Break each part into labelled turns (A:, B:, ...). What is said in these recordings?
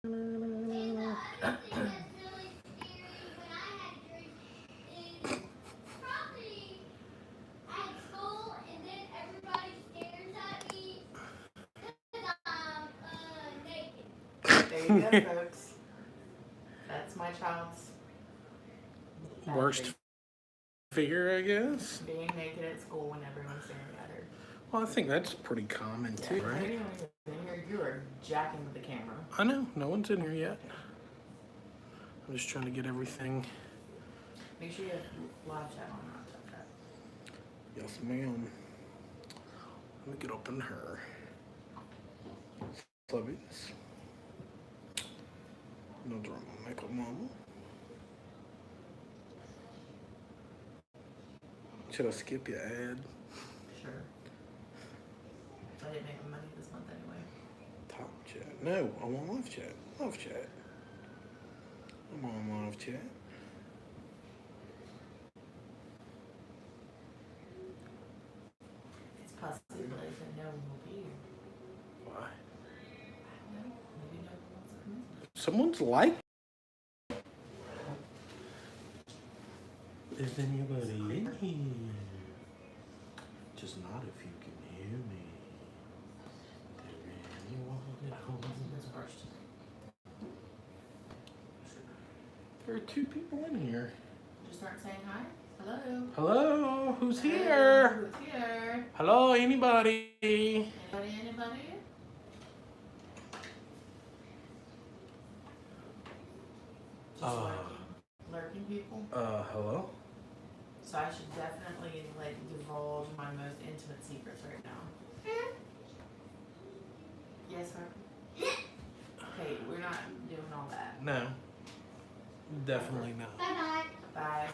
A: There you go, folks. That's my child's
B: Worst figure, I guess.
A: being naked at school when everyone's staring at her.
B: Well, I think that's pretty common too, right?
A: Anyone in here, you are jacking with the camera.
B: I know, no one's in here yet. I'm just trying to get everything.
A: Make sure you have live chat on, not chat.
B: Yes, ma'am. Let me get up in her. Flubbies. No drama, makeup mama. Should I skip your ad?
A: Sure. I didn't make money this month anyway.
B: Top chat. No, I want live chat. Live chat. I'm on live chat.
A: It's possible that no one will be here.
B: Why?
A: I don't know. Maybe no one wants to come in.
B: Someone's like. Is anybody in here? Just not if you can hear me. There anyone at home?
A: This first.
B: There are 2 people in here.
A: Just start saying hi. Hello.
B: Hello, who's
A: Hello,
B: here?
A: who's here?
B: Hello, anybody?
A: Anybody? Just lurking people.
B: Hello?
A: So I should definitely like divulge my most intimate secrets right now. Yes, sir. Okay, we're not doing all that.
B: No. Definitely not.
A: Bye.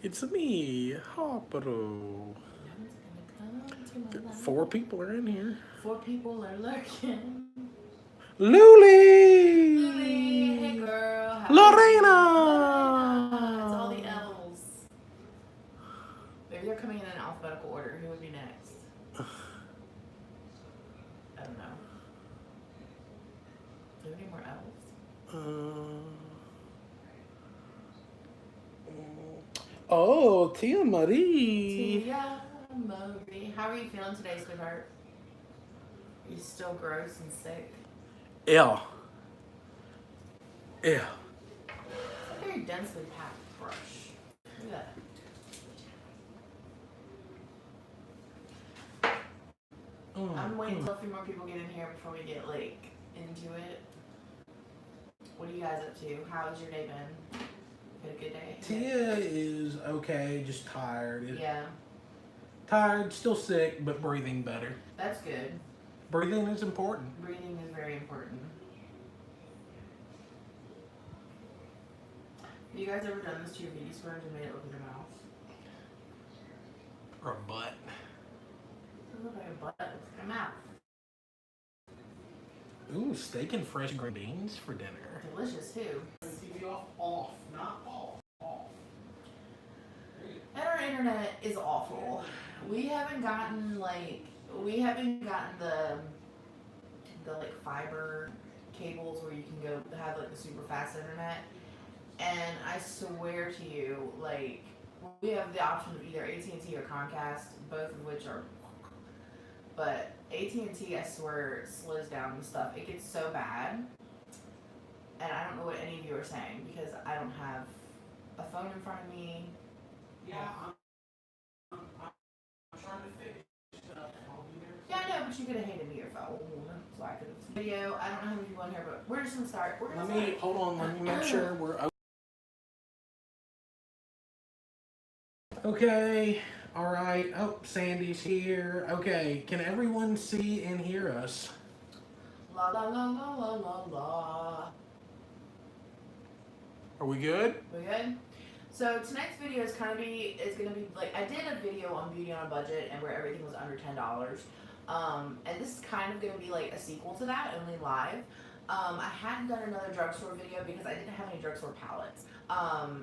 B: It's me, Hopero.
A: No one's gonna come to my life.
B: 4 people are in here.
A: 4 people are lurking.
B: Luli!
A: Lily, hey girl. How
B: Lorena!
A: It's all the L's. Maybe they're coming in alphabetical order. Who would be next? I don't know. Do we have any more L's?
B: Oh, Tia Marie.
A: Tia Marie. How are you feeling today, sweetheart? Are you still gross and sick?
B: Yeah. Yeah.
A: It's a very densely packed brush. Look at that. I'm waiting until a few more people get in here before we get like into it. What are you guys up to? How's your day been? Had a good day?
B: Tia is okay, just tired.
A: Yeah.
B: Tired, still sick, but breathing better.
A: That's good.
B: Breathing is important.
A: Breathing is very important. Have you guys ever done this to your beauty sponge and made it look like your mouth?
B: Or a butt.
A: It doesn't look like a butt, it looks like a mouth.
B: Ooh, steak and fresh green beans for dinner.
A: Delicious too.
B: TV off, not off.
A: And our internet is awful. We haven't gotten the like fiber cables where you can go have like the super fast internet. And I swear to you, like we have the option of either AT&T or Comcast, both of which are. But AT&T, I swear, slows down and stuff. It gets so bad. And I don't know what any of you are saying because I don't have a phone in front of me.
B: Yeah, I'm trying to fix stuff.
A: Yeah, I know, but you could have handed me your phone, so I could have. Video. I don't know how many people in here, but we're just gonna start.
B: Hold on. Let me make sure we're okay. All right. Oh, Sandy's here. Okay. Can everyone see and hear us?
A: La la la la la la la.
B: Are we good?
A: We good? So tonight's video is gonna be like I did a video on beauty on a budget and where everything was under $10. And this is kind of gonna be like a sequel to that, only live. I hadn't done another drugstore video because I didn't have any drugstore palettes.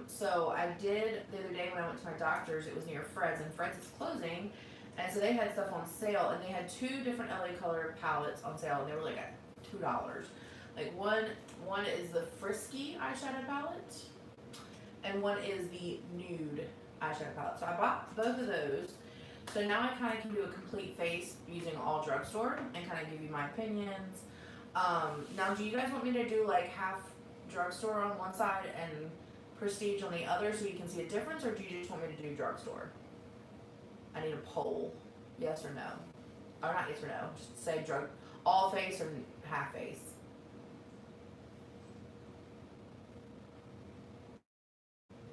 A: So I did the other day when I went to my doctor's. It was near Fred's, and Fred's is closing. And so they had stuff on sale, and they had 2 different LA color palettes on sale, and they were like at $2. Like one is the Frisky eyeshadow palette, and one is the nude eyeshadow palette. So I bought both of those. So now I kind of can do a complete face using all Drugstore and kind of give you my opinions. Now, do you guys want me to do like half Drugstore on one side and Prestige on the other so you can see a difference, or do you just want me to do Drugstore? I need a poll, yes or no. Or not yes or no, just say all face or half face.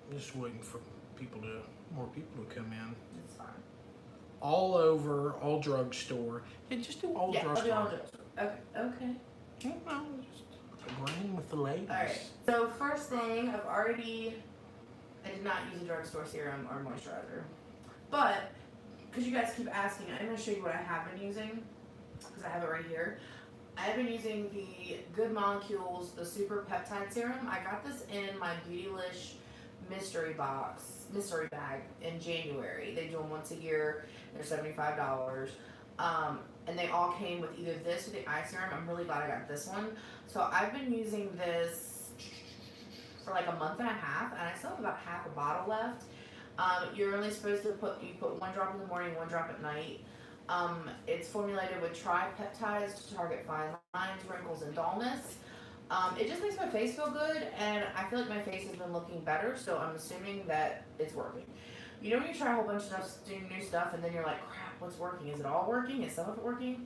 B: I'm just waiting for more people to come in.
A: It's fine.
B: All over, all Drugstore. Yeah, just do all
A: Yeah, I'll do
B: Drugstore.
A: all Drugstore. Okay.
B: No, just agreeing with the ladies.
A: Alright, so first thing, I did not use a Drugstore serum or moisturizer. But, because you guys keep asking, I'm going to show you what I have been using, because I have it right here. I have been using the Good Molecules, the Super Peptide Serum. I got this in my Beautylish mystery bag in January. They do them once a year. They're $75. And they all came with either this or the eye serum. I'm really glad I got this one. So I've been using this for like a month and a half, and I still have about half a bottle left. You're only supposed to put 1 drop in the morning, 1 drop at night. It's formulated with tripeptides to target fine lines, wrinkles, and dullness. It just makes my face feel good, and I feel like my face has been looking better, so I'm assuming that it's working. You know when you try a whole bunch of stuff, do new stuff, and then you're like, crap, what's working? Is it all working? Is some of it working?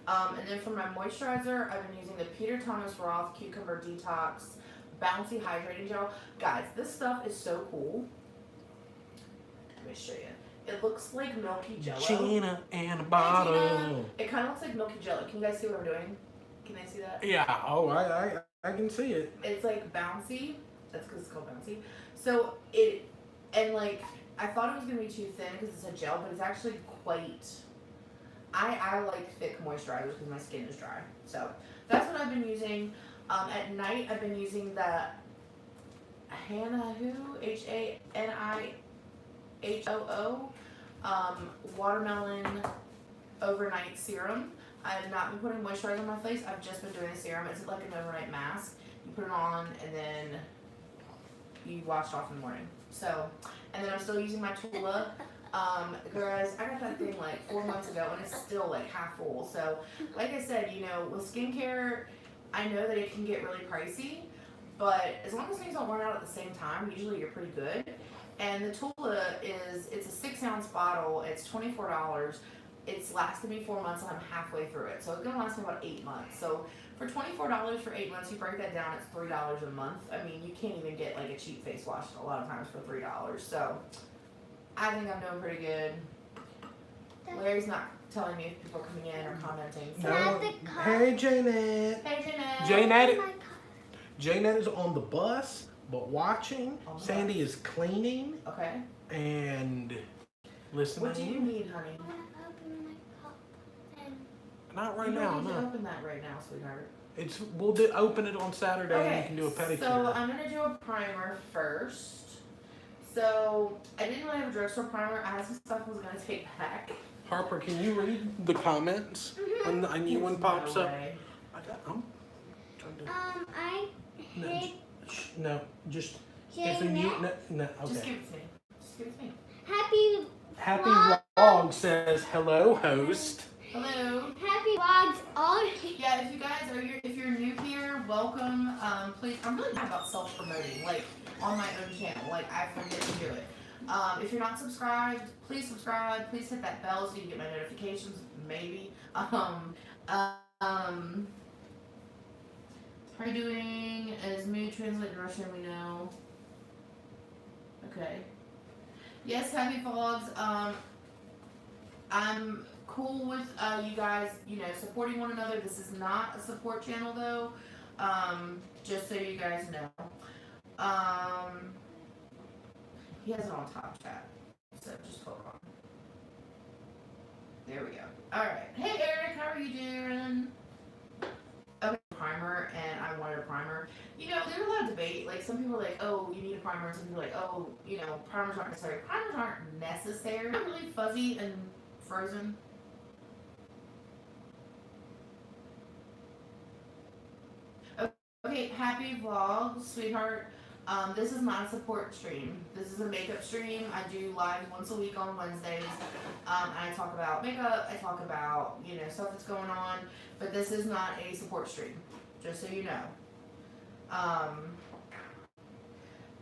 A: And then for my moisturizer, I've been using the Peter Thomas Roth Cucumber Detox Bouncy Hydrating Gel. Guys, this stuff is so cool. Let me show you. It looks like milky jello.
B: Gina and a bottle.
A: Gina. It kind of looks like milky jello. Can you guys see what I'm doing? Can they see that?
B: Yeah. Oh, I can see it.
A: It's like bouncy. That's because it's called bouncy. So like I thought it was gonna be too thin because it's a gel, but it's actually quite. I like thick moisturizers because my skin is dry. So that's what I've been using. At night I've been using the HANIHOO watermelon overnight serum. I have not been putting moisturizer on my face. I've just been doing the serum. It's like an overnight mask. You put it on and then you wash it off in the morning. So, and then I'm still using my Tula. Whereas I got that thing like 4 months ago and it's still like half full. So, like I said, with skincare, I know that it can get really pricey, but as long as things don't run out at the same time, usually you're pretty good. And the Tula it's a 6-ounce bottle. It's $24. It's lasted me 4 months and I'm halfway through it. So it's gonna last me about 8 months. So for $24 for 8 months, you break that down, it's $3 a month. I mean, you can't even get like a cheap face wash a lot of times for $3. So I think I'm doing pretty good. Larry's not telling me if people are coming in or commenting. So.
B: No. Hey, Janet.
A: Hey, Jeanette.
B: Janet is on the bus, but watching. Sandy is cleaning.
A: Okay.
B: And listening.
A: What do you need, honey?
B: Not right
A: you
B: now,
A: don't need to
B: no.
A: open that right now, sweetheart.
B: We'll open it on Saturday and you can do a pedicure.
A: So I'm gonna do a primer first. So I didn't really have a drugstore primer. I had some stuff I was gonna take back.
B: Harper, can you read the comments when a new one pops
A: No
B: up?
A: way.
B: I'm trying to.
C: I hate
B: No, just
C: Janet.
B: if a new no,
A: Just
B: okay.
A: give it to me. Just give it to me.
B: Happy Vlog says hello, host.
A: Hello.
C: Happy vlogs all
A: Yeah, if you guys if you're new here, welcome. Please, I'm really bad about self-promoting, like on my own channel. Like I forget to do it. If you're not subscribed, please subscribe. Please hit that bell so you can get my notifications. Maybe. How are you doing? Is mood translate in Russian? We know. Okay. Yes, happy vlogs. I'm cool with you guys, supporting one another. This is not a support channel though. Just so you guys know. He has it on top chat. So just hold on. There we go. Alright. Hey Eric, how are you doing? Okay, primer, and I wanted a primer. There's a lot of debate. Like some people are like, oh, you need a primer, and some people are like, oh, primers aren't necessary. Primers aren't necessary. They're really fuzzy and Frozen? Okay, happy vlog, sweetheart. This is not a support stream. This is a makeup stream. I do live once a week on Wednesdays. I talk about makeup. I talk about, you know, stuff that's going on. But this is not a support stream, just so you know.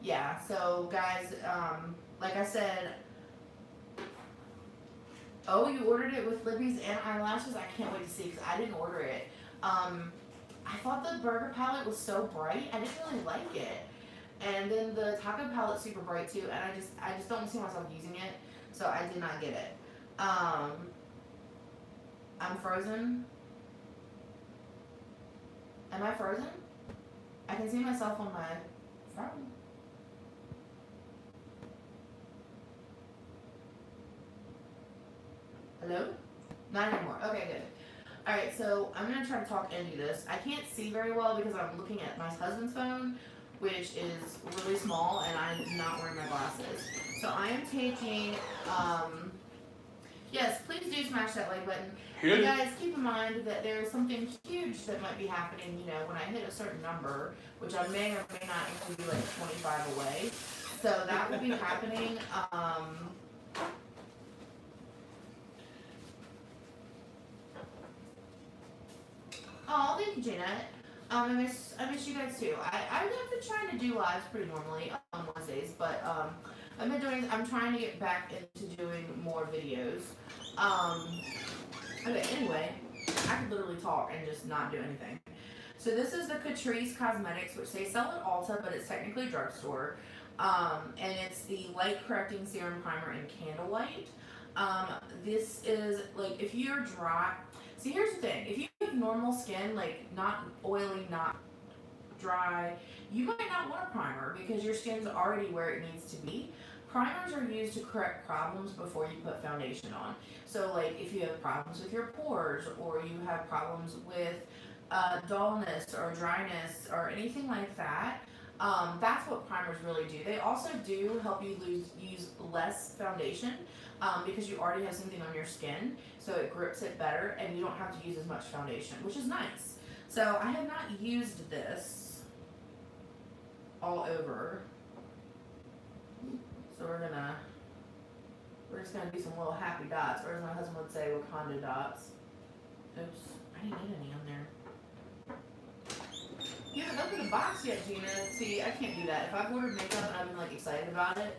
A: Yeah, so guys, like I said, oh, you ordered it with lippies and eyelashes? I can't wait to see because I didn't order it. I thought the burger palette was so bright. I didn't really like it. And then the taco palette's super bright too, and I just don't see myself using it, so I did not get it. I'm frozen. Am I frozen? I can see myself on my phone. Hello? Not anymore. Okay, good. Alright, so I'm going to try to talk and do this. I can't see very well because I'm looking at my husband's phone, which is really small, and I'm not wearing my glasses. So I am taking, yes, please do smash that like button. You guys, keep in mind that there is something huge that might be happening, you know, when I hit a certain number, which I may or may not actually be like 25 away. So that will be happening, oh, thank you, Janet. I miss you guys too. I've been trying to do lives pretty normally on Wednesdays, but I'm trying to get back into doing more videos. Okay, anyway, I could literally talk and just not do anything. So this is the Catrice Cosmetics, which they sell at Ulta, but it's technically Drugstore. And it's the light correcting serum primer in Candlelight. This is like if you're dry. See, here's the thing. If you have normal skin, like not oily, not dry, you might not want a primer because your skin's already where it needs to be. Primers are used to correct problems before you put foundation on. So like if you have problems with your pores or you have problems with dullness or dryness or anything like that, that's what primers really do. They also do help you use less foundation because you already have something on your skin, so it grips it better and you don't have to use as much foundation, which is nice. So I have not used this all over, so we're just gonna do some little happy dots, or as my husband would say, Wakanda dots. Oops, I didn't get any on there. You haven't opened the box yet, Gina. See, I can't do that. If I've ordered makeup and I've been like excited about it,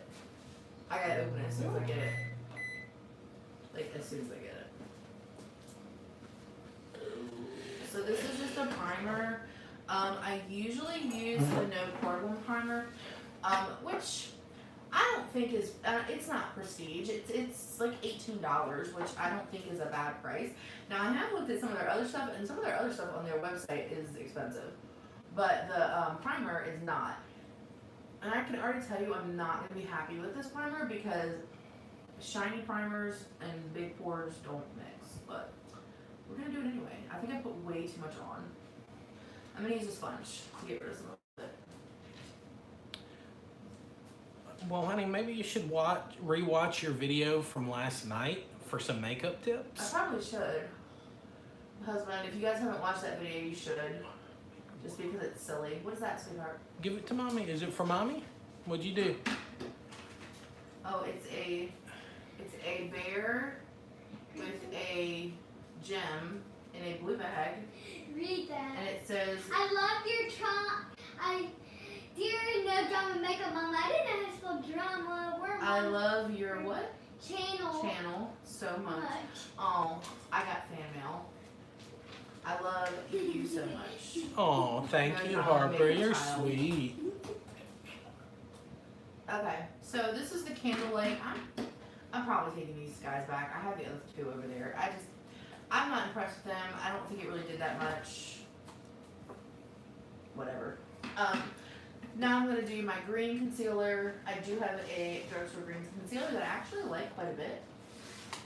A: I gotta open it as soon as I get it. Like as soon as I get it. So this is just a primer. I usually use the No Pore One primer, which I don't think is, it's not prestige. It's like $18, which I don't think is a bad price. Now I have looked at some of their other stuff, and some of their other stuff on their website is expensive. But the primer is not. And I can already tell you I'm not going to be happy with this primer because shiny primers and big pores don't mix. But we're going to do it anyway. I think I put way too much on. I'm going to use a sponge to get rid of some of it.
B: Well, honey, maybe you should rewatch your video from last night for some makeup tips.
A: I probably should. Husband, if you guys haven't watched that video, you should. Just because it's silly. What is that, sweetheart?
B: Give it to mommy. Is it for mommy? What'd you do?
A: Oh, it's a bear with a gem in a blue bag.
C: Read that.
A: And it says,
C: I love your dear No Drama Makeup Mom. I didn't know how to spell drama.
A: I love your what?
C: Channel
A: So much. Oh, I got fan mail. I love you so much.
B: Oh, thank you, Harper. You're sweet.
A: Okay, so this is the Candlelight. I'm probably taking these guys back. I have the other two over there. I'm not impressed with them. I don't think it really did that much. Whatever. Now I'm going to do my green concealer. I do have a Drugstore green concealer that I actually like quite a bit.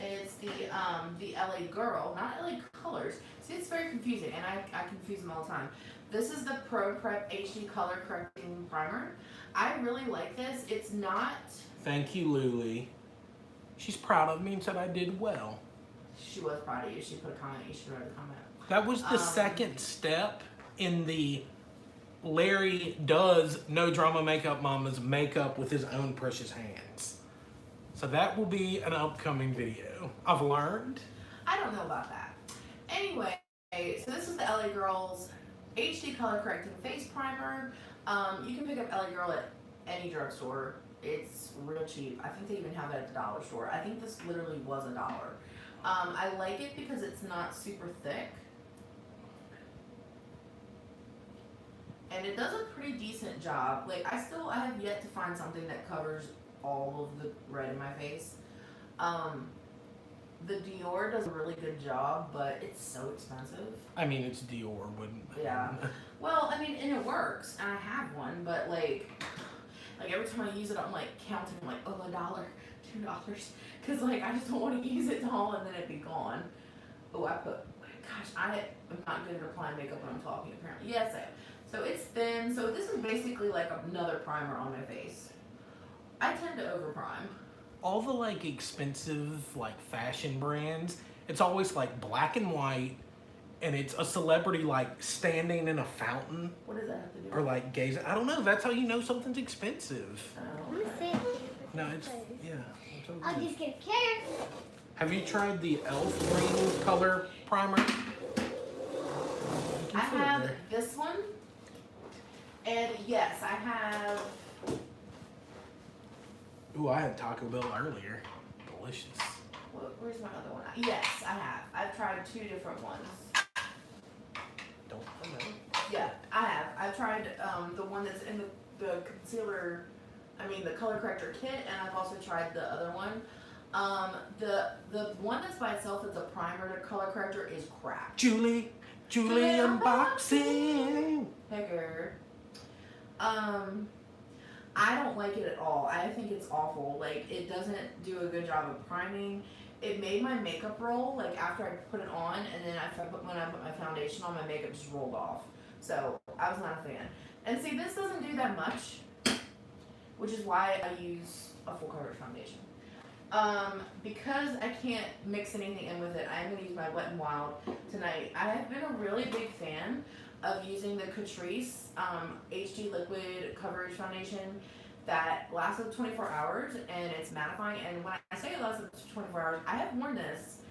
A: It's the LA Girl, not LA Colors. See, it's very confusing, and I confuse them all the time. This is the Pro Prep HD Color Correcting Primer. I really like this. It's not...
B: Thank you, Luli. She's proud of me and said I did well.
A: She was proud of you. She put a comment. You should read the comment.
B: That was the second step in the Larry does No Drama Makeup Mama's makeup with his own precious hands. So that will be an upcoming video. I've learned.
A: I don't know about that. Anyway, so this is the LA Girls HD Color Correcting Face Primer. You can pick up LA Girl at any drugstore. It's real cheap. I think they even have it at the dollar store. I think this literally was $1. I like it because it's not super thick. And it does a pretty decent job. Like, I have yet to find something that covers all of the red in my face. The Dior does a really good job, but it's so expensive.
B: I mean, it's Dior, wouldn't.
A: Yeah. Well, I mean, and it works, and I have one, but like every time I use it, I'm like counting, like, oh, $1, $2, because like I just don't want to use it all and then it be gone. Oh, gosh, I am not good at applying makeup when I'm talking. Apparently, yes, I am. So it's thin. So this is basically like another primer on my face. I tend to over prime.
B: All the like expensive like fashion brands, it's always like black and white, and it's a celebrity like standing in a fountain.
A: What does that have to do?
B: Or like gazing. I don't know. That's how you know something's expensive.
A: Oh,
C: I'm
A: okay.
C: sick.
B: No, it's yeah. It's okay.
C: I'll just get care.
B: Have you tried the Elf Green Color Primer? You can
A: I
B: put it
A: have
B: there.
A: this one, and yes, I have.
B: Ooh, I had Taco Bell earlier. Delicious.
A: Where's my other one? Yes, I have. I've tried 2 different ones.
B: Don't know.
A: Yeah, I have. I've tried the one that's in the concealer, the color corrector kit, and I've also tried the other one. The one that's by itself that's a primer to color corrector is crap.
B: Julie unboxing.
A: Hecker. I don't like it at all. I think it's awful. Like, it doesn't do a good job of priming. It made my makeup roll, like, after I put it on, and then when I put my foundation on, my makeup just rolled off. So, I was not a fan. And see, this doesn't do that much, which is why I use a full coverage foundation. Because I can't mix anything in with it, I'm going to use my Wet n Wild tonight. I have been a really big fan of using the Catrice HD Liquid Coverage Foundation that lasts up to 24 hours, and it's mattifying. And when I say it lasts up to 24 hours, I have worn this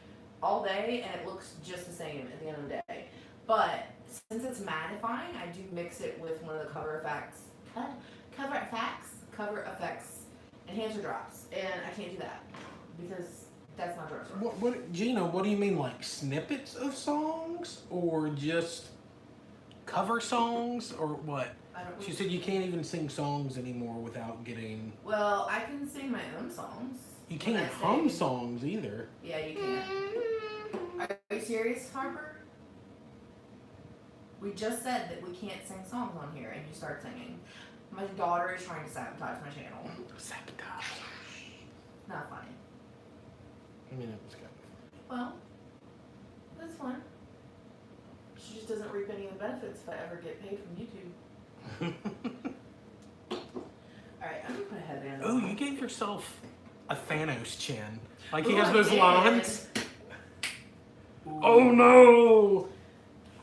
A: all day, and it looks just the same at the end of the day. But since it's mattifying, I do mix it with one of the Cover Effects enhancer drops, and I can't do that because that's not drugstore.
B: What, Gina? What do you mean, like snippets of songs, or just cover songs, or what? She said you can't even sing songs anymore without getting.
A: Well, I can sing my own songs.
B: You can't hum songs either.
A: Yeah, you can. Are you serious, Harper? We just said that we can't sing songs on here, and you start singing. My daughter is trying to sabotage my channel.
B: Sabotage.
A: Not funny.
B: I mean, it was good.
A: Well, that's fine. She just doesn't reap any of the benefits if I ever get paid from YouTube. Alright, I'm gonna put a headband on.
B: Oh, you gave yourself a Thanos chin. Like he
A: Ooh,
B: has
A: I
B: those
A: did.
B: lines.
A: Ooh.
B: Oh no!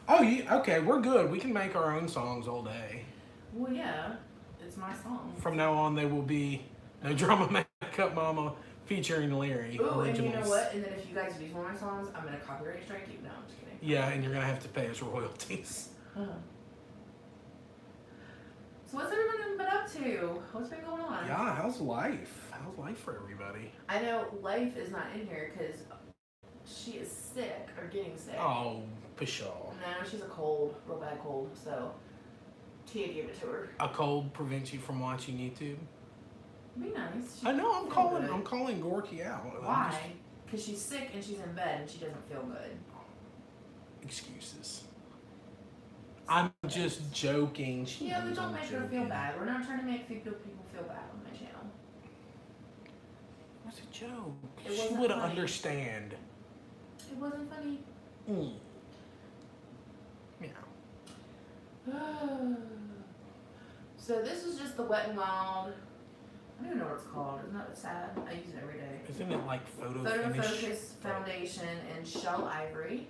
B: Oh, okay, we're good. We can make our own songs all day.
A: Well, yeah, it's my song.
B: From now on, they will be No Drama Makeup Mama featuring Larry.
A: Ooh,
B: originals.
A: and you know what? And then if you guys use one of my songs, I'm gonna copyright strike you. No, I'm just kidding.
B: Yeah, and you're gonna have to pay us royalties.
A: So what's everyone been up to? What's been going on?
B: Yeah, how's life? How's life for everybody?
A: I know Life is not in here because she is sick or getting sick.
B: Oh, pshaw.
A: No, she's a cold, real bad cold. So Tia gave it to her.
B: A cold prevents you from watching YouTube.
A: Be nice.
B: I know.
A: She feel good.
B: I'm calling Gorky out.
A: Why? Because she's sick and she's in bed and she doesn't feel good.
B: Excuses. I'm just joking. She
A: Yeah, but
B: knows
A: don't
B: I'm
A: make her feel
B: joking.
A: bad. We're not trying to make people feel bad on my channel.
B: It was a joke.
A: It
B: She
A: wasn't
B: would
A: funny.
B: understand.
A: It wasn't funny.
B: Yeah.
A: So this is just the Wet n Wild I don't even know what it's called. Isn't that sad? I use it every day.
B: Isn't it like photo
A: Photo
B: finish?
A: Focus Foundation in Shell Ivory.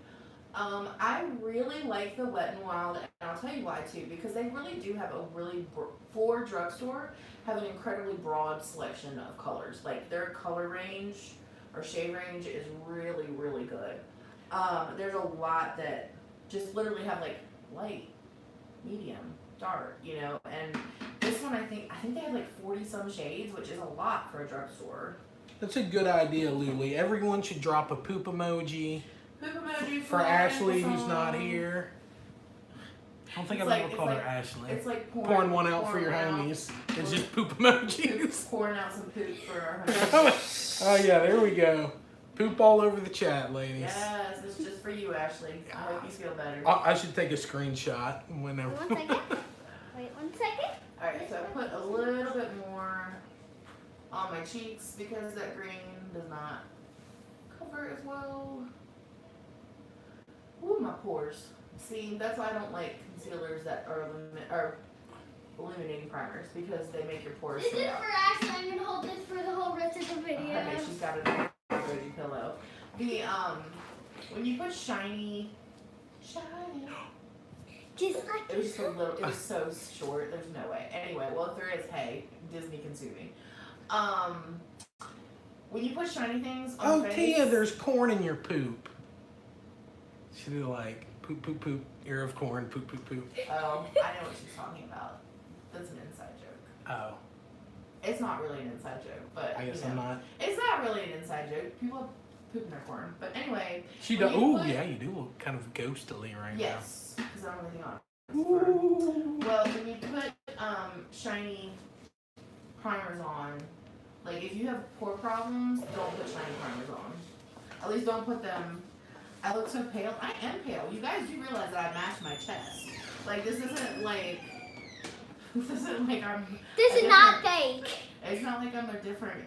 A: I really like the Wet n Wild, and I'll tell you why too, because they really do have a for Drugstore, have an incredibly broad selection of colors. Like their color range or shade range is really, really good. There's a lot that just literally have like light, medium, dark, you know, and this one I think they have like 40 some shades, which is a lot for a drugstore.
B: That's a good idea, Luli. Everyone should drop a poop emoji.
A: Poop emoji
B: For Ashley, who's not here. I don't think I've ever called her Ashley.
A: It's like
B: pouring one out for your homies. It's just poop emojis.
A: Pouring out some poop for our homies.
B: Oh yeah, there we go. Poop all over the chat, ladies.
A: Yes, it's just for you, Ashley. I hope you feel better.
B: I should take a screenshot whenever.
C: 1 second. Wait 1 second.
A: Alright, so I put a little bit more on my cheeks because that green does not cover as well. Ooh, my pores. See, that's why I don't like concealers that are illuminating primers, because they make your pores
C: This is
A: stand out.
C: for Ashley. I'm gonna hold this for the whole rest of the video.
A: Okay, she's got a rosy pillow. The when you put shiny,
C: Just like
A: it was just a little. It was so short. There's no way. Anyway, well, if there is, hey, Disney consuming. When you put shiny things on
B: Oh,
A: the face,
B: Tia, there's corn in your poop. She did like poop, poop, poop, ear of corn, poop, poop, poop.
A: Oh, I know what she's talking about. That's an inside joke.
B: Oh,
A: It's not really an inside joke, but
B: I guess
A: you know,
B: I'm not.
A: it's not really an inside joke. People poop in their corn. But anyway,
B: She
A: when
B: does.
A: you
B: Ooh,
A: put-
B: yeah, you do look kind of ghostly right
A: yes, because I don't have anything on.
B: now. Ooh.
A: Well, when you put shiny primers on, like if you have pore problems, don't put shiny primers on. At least don't put them. I look so pale. I am pale. You guys do realize that I match my chest. Like this isn't like I'm.
C: this
A: a
C: is not
A: different-
C: fake.
A: It's not like I'm a different.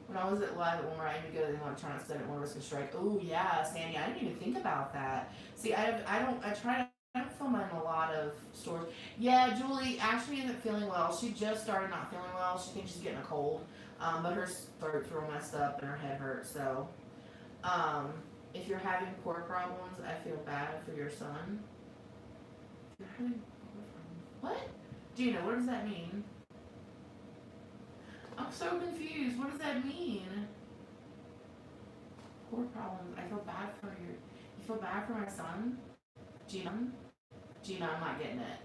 A: When I was at Live at Walmart, I had to go to the electronics store at One Risk of Strike. Oh yeah, Sandy, I didn't even think about that. See, I don't film in a lot of stores. Yeah, Julie actually isn't feeling well. She just started not feeling well. She thinks she's getting a cold. But her throat's real messed up and her head hurts. So, if you're having pore problems, I feel bad for your son. If you're having pore problems. What? Gina, what does that mean? I'm so confused. What does that mean? Pore problems. I feel bad for you. You feel bad for my son? Gina, I'm not getting it.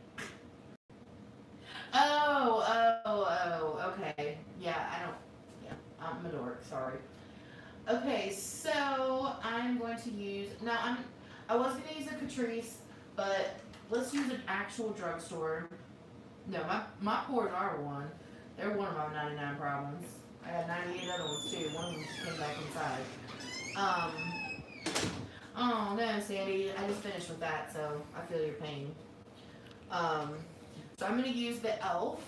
A: Oh, okay. Yeah, I'm a dork, sorry. Okay, so I'm going to use, I was going to use a Catrice, but let's use an actual drugstore. No, my pores are one. They're one of my 99 problems. I had 98 other ones too. One of them just came back inside. Oh no, Sandy, I just finished with that, so I feel your pain. So I'm gonna use the e.l.f.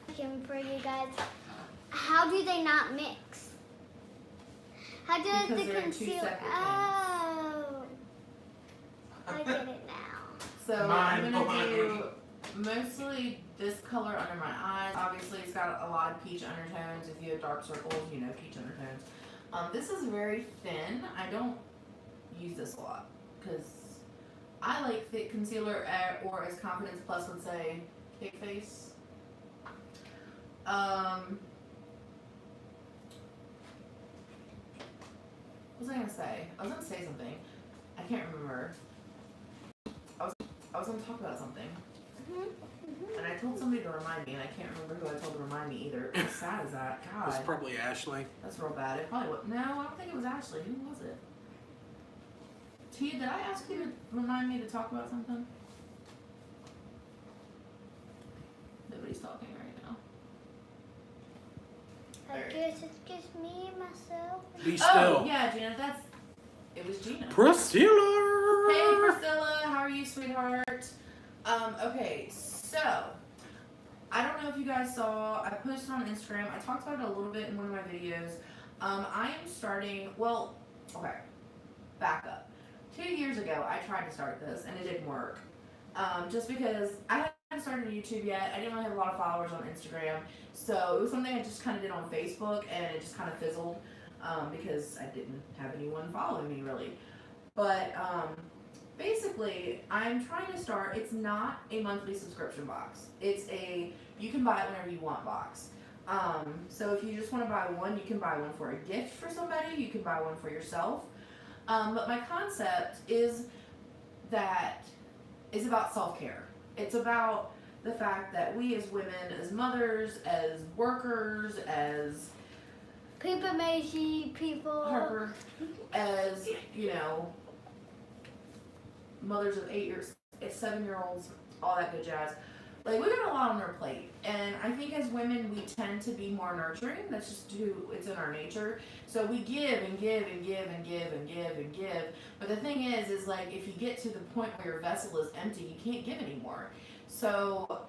C: Question for you guys. How do they not mix? How does
A: Because
C: the
A: they're in two
C: concealer?
A: separate
C: Oh, I get it now.
A: So
B: Mine,
A: I'm gonna
B: mine.
A: do mostly this color under my eyes. Obviously, it's got a lot of peach undertones. If you have dark circles, you know peach undertones. This is very thin. I don't use this a lot because I like thick concealer, or as Confidence Plus would say, cake face. What was I gonna say? I was gonna say something. I can't remember. I was gonna talk about something. And I told somebody to remind me, and I can't remember who I told to remind me either. How sad is that?
B: It's
A: God,
B: probably Ashley.
A: that's real bad. It probably was. No, I don't think it was Ashley. Who was it? Tia, did I ask you to remind me to talk about something? Nobody's talking right now.
C: I guess it's just me and myself.
B: Be
A: Oh,
B: still.
A: yeah, Gina, it was Gina.
B: Priscilla.
A: Hey, Priscilla, how are you, sweetheart? Okay, so, I don't know if you guys saw, I posted on Instagram, I talked about it a little bit in one of my videos. I am starting, well, okay, back up. 2 years ago, I tried to start this, and it didn't work. Just because I started YouTube yet. I didn't really have a lot of followers on Instagram, so it was something I just kind of did on Facebook, and it just kind of fizzled because I didn't have anyone following me really. But basically, I'm trying to start. It's not a monthly subscription box. It's a you can buy it whenever you want box. So if you just want to buy one, you can buy one for a gift for somebody. You can buy one for yourself. But my concept is that it's about self-care. It's about the fact that we as women, as mothers, as workers, as
C: People may see people.
A: Harper, as, you know, mothers of 7-year-olds, all that good jazz. Like, we got a lot on our plate. And I think as women, we tend to be more nurturing. That's just it's in our nature. So we give and give and give and give and give and give. But the thing is like, if you get to the point where your vessel is empty, you can't give anymore. So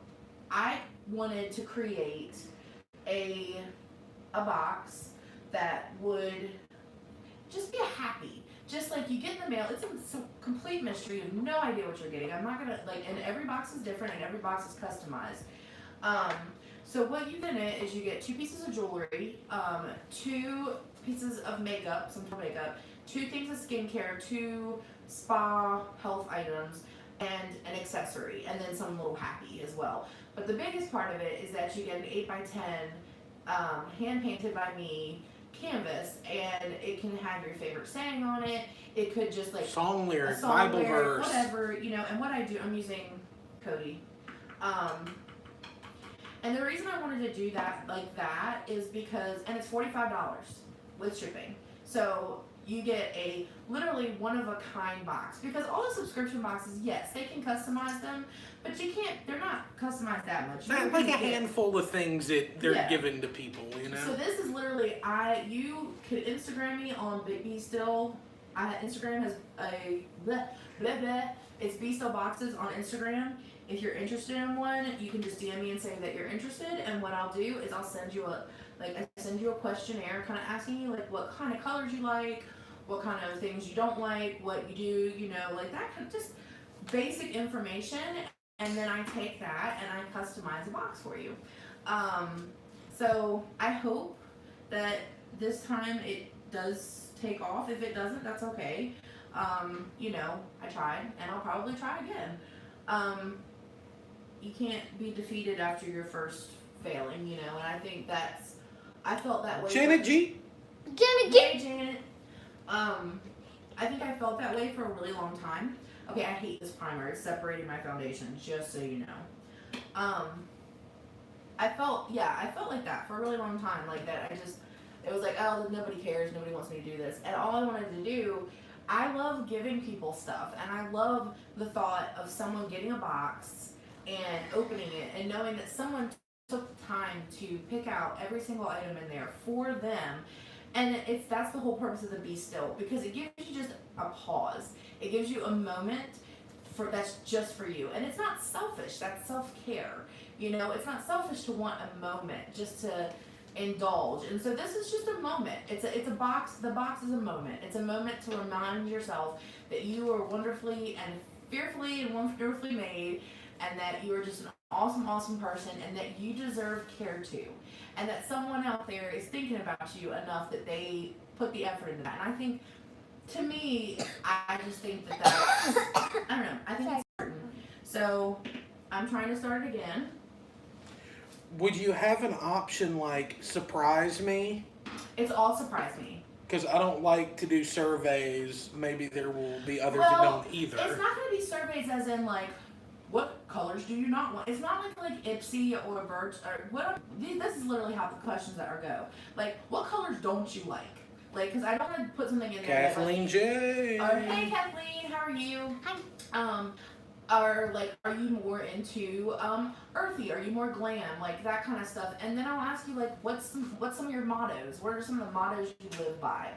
A: I wanted to create a box that would just be happy. Just like you get in the mail, it's a complete mystery. You have no idea what you're getting. I'm not gonna and every box is different and every box is customized. So what you get in it is you get 2 pieces of jewelry, 2 pieces of makeup, some makeup, 2 things of skincare, 2 spa health items, and an accessory, and then some little happy as well. But the biggest part of it is that you get an 8x10 hand painted by me canvas, and it can have your favorite saying on it. It could just like
B: Song lyric,
A: a song
B: Bible
A: lyric,
B: verse.
A: whatever, you know. And what I do, I'm using Cody. And the reason I wanted to do that like that is because, and it's $45 with shipping. So you get a literally one-of-a-kind box. Because all the subscription boxes, yes, they can customize them, but you can't, they're not customized that much.
B: Not like a handful of things that they're
A: Yeah.
B: giving to people, you know?
A: So this is literally, you could Instagram me on Big B Still. Instagram has a blah, blah, blah. It's B Still Boxes on Instagram. If you're interested in one, you can just DM me and say that you're interested, and what I'll do is I'll send you a questionnaire kind of asking you like what kind of colors you like, what kind of things you don't like, what you do, you know, like that kind of just basic information, and then I take that and I customize a box for you. So I hope that this time it does take off. If it doesn't, that's okay. You know, I tried, and I'll probably try again. You can't be defeated after your first failing, you know, and I think I felt that way.
B: Janet G.
A: Hey, Janet. I think I felt that way for a really long time. Okay, I hate this primer. It's separating my foundation, just so you know. I felt like that for a really long time. Like that, it was like, oh, nobody cares. Nobody wants me to do this. And all I wanted to do, I love giving people stuff. And I love the thought of someone getting a box and opening it and knowing that someone took time to pick out every single item in there for them. And that's the whole purpose of the Be Still, because it gives you just a pause. It gives you a moment that's just for you. And it's not selfish, that's self-care. You know, it's not selfish to want a moment just to indulge. And so this is just a moment. It's a box. The box is a moment. It's a moment to remind yourself that you are wonderfully and fearfully and wonderfully made, and that you are just an awesome, awesome person, and that you deserve care too. And that someone out there is thinking about you enough that they put the effort into that. And I think, to me, I just think that's, I don't know, I think it's important. So, I'm trying to start it again.
B: Would you have an option like surprise me?
A: It's all surprise me.
B: Because I don't like to do surveys. Maybe there will be others that don't either.
A: It's not going to be surveys as in like, what colors do you not want? It's not like Ipsy or Birch or what. This is literally how the questions that are go. Like, what colors don't you like? Like, because I don't want to put something in there.
B: Kathleen J.
A: Or, hey Kathleen, how are you?
C: Hi.
A: Or like, are you more into earthy? Are you more glam? Like that kind of stuff. And then I'll ask you like, what's some of your mottos? What are some of the mottos you live by?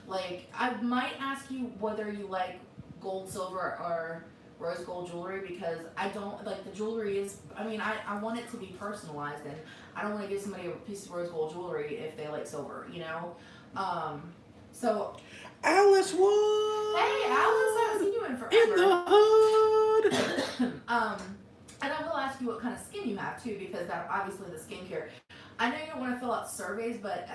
A: Like, I might ask you whether you like gold, silver, or rose gold jewelry, because I don't like the jewelry is, I mean, I want it to be personalized, and I don't want to give somebody a piece of rose gold jewelry if they like silver, you know? So
B: Alice Wood.
A: hey Alice, I haven't seen you in forever.
B: In the hood.
A: And I will ask you what kind of skin you have too, because that obviously the skincare. I know you don't want to fill out surveys, but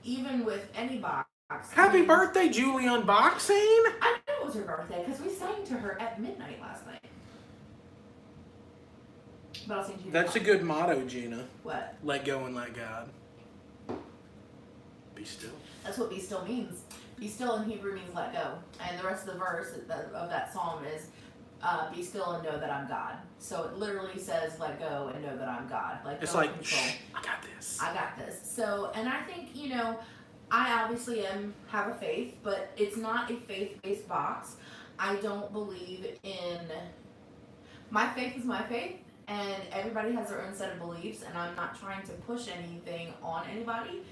A: even with any box.
B: Happy birthday, Julie Unboxing!
A: I knew it was her birthday because we sang to her at midnight last night. But I'll sing to you.
B: That's a good motto, Gina.
A: What?
B: Let go and let God. Be still.
A: That's what be still means. Be still in Hebrew means let go. And the rest of the verse of that psalm is be still and know that I'm God. So it literally says let go and know that I'm God. Like,
B: it's
A: don't
B: like,
A: control.
B: shh, I got this.
A: I got this. So, and I think, you know, I obviously have a faith, but it's not a faith-based box. I don't believe in, my faith is my faith, and everybody has their own set of beliefs, and I'm not trying to push anything on anybody.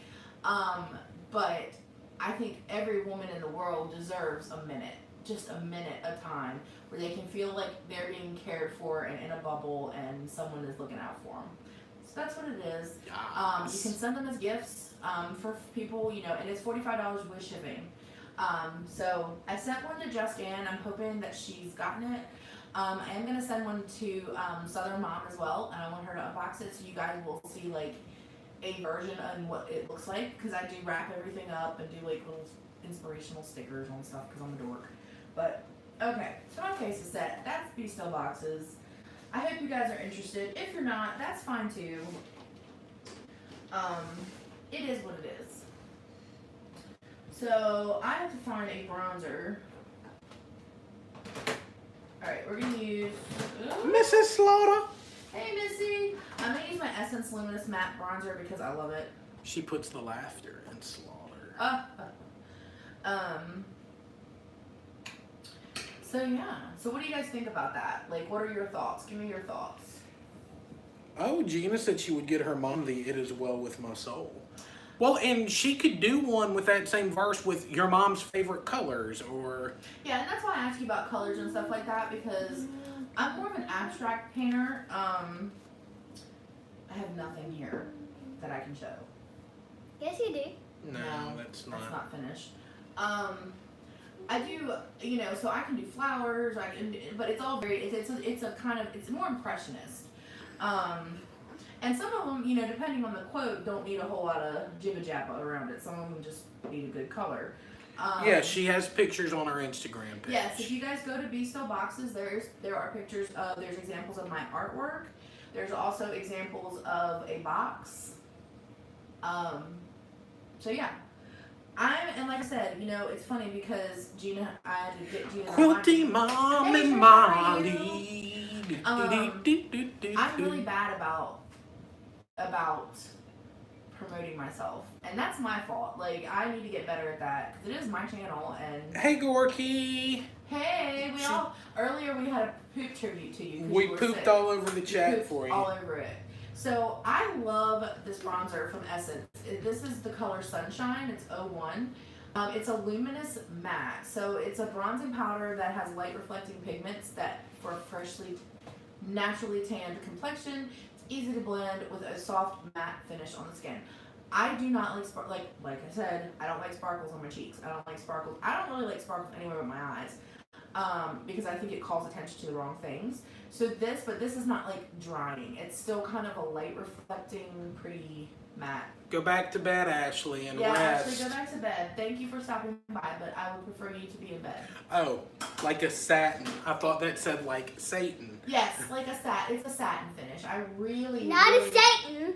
A: But I think every woman in the world deserves a minute, just a minute of time, where they can feel like they're being cared for and in a bubble and someone is looking out for them. So that's what it is.
B: Yes.
A: You can send them as gifts for people, you know, and it's $45 with shipping. So I sent one to Just Ann. I'm hoping that she's gotten it. I am going to send one to Southern Mom as well, and I want her to unbox it so you guys will see like a version on what it looks like, because I do wrap everything up and do like little inspirational stickers on stuff because I'm a dork. But okay, so my case is set. That's Be Still boxes. I hope you guys are interested. If you're not, that's fine too. It is what it is. So I have to find a bronzer. Alright, we're gonna use
B: Mrs. Slaughter.
A: Hey Missy! I'm gonna use my Essence Luminous Matte Bronzer because I love it.
B: She puts the laughter in Slaughter.
A: So yeah. So what do you guys think about that? Like, what are your thoughts? Give me your thoughts.
B: Oh, Gina said she would get her mom the It Is Well With My Soul. Well, and she could do one with that same verse with your mom's favorite colors, or...
A: Yeah, and that's why I ask you about colors and stuff like that, because I'm more of an abstract painter. I have nothing here that I can show.
C: Yes, you do.
B: No, that's not.
A: That's not finished. I do, you know, so I can do flowers, I can, but it's all very, it's a kind of, it's more impressionist. And some of them, you know, depending on the quote, don't need a whole lot of jibba-jabba around it. Some of them just need a good color.
B: Yeah, she has pictures on her Instagram page.
A: Yes, if you guys go to Be Still Boxes, there are pictures of, there's examples of my artwork. There's also examples of a box. So yeah. And like I said, you know, it's funny because Gina, I had to get Gina.
B: Quilty Mom
A: Hey,
B: and
A: how are
B: Molly.
A: I'm really bad about promoting myself, and that's my fault. Like, I need to get better at that because it is my channel. And
B: Hey, Gorky.
A: hey, earlier we had a poop tribute to you. 'Cause
B: We
A: you were
B: pooped
A: sick.
B: all over the
A: You
B: chat
A: pooped
B: for you.
A: all over it. So I love this bronzer from Essence. This is the color Sunshine. It's 01. It's a luminous matte. So it's a bronzing powder that has light reflecting pigments that for a freshly, naturally tanned complexion. It's easy to blend with a soft matte finish on the skin. I do not like like I said, I don't like sparkles on my cheeks. I don't like sparkles. I don't really like sparkles anywhere but my eyes. Because I think it calls attention to the wrong things. So this is not like drying. It's still kind of a light reflecting, pretty matte.
B: Go back to bed, Ashley, and
A: Yeah,
B: rest.
A: actually, go back to bed. Thank you for stopping by, but I would prefer you to be in bed.
B: Oh, like a satin. I thought that said like Satan.
A: Yes, like a satin. It's a satin finish. I really
C: Not
A: really,
C: a Satan.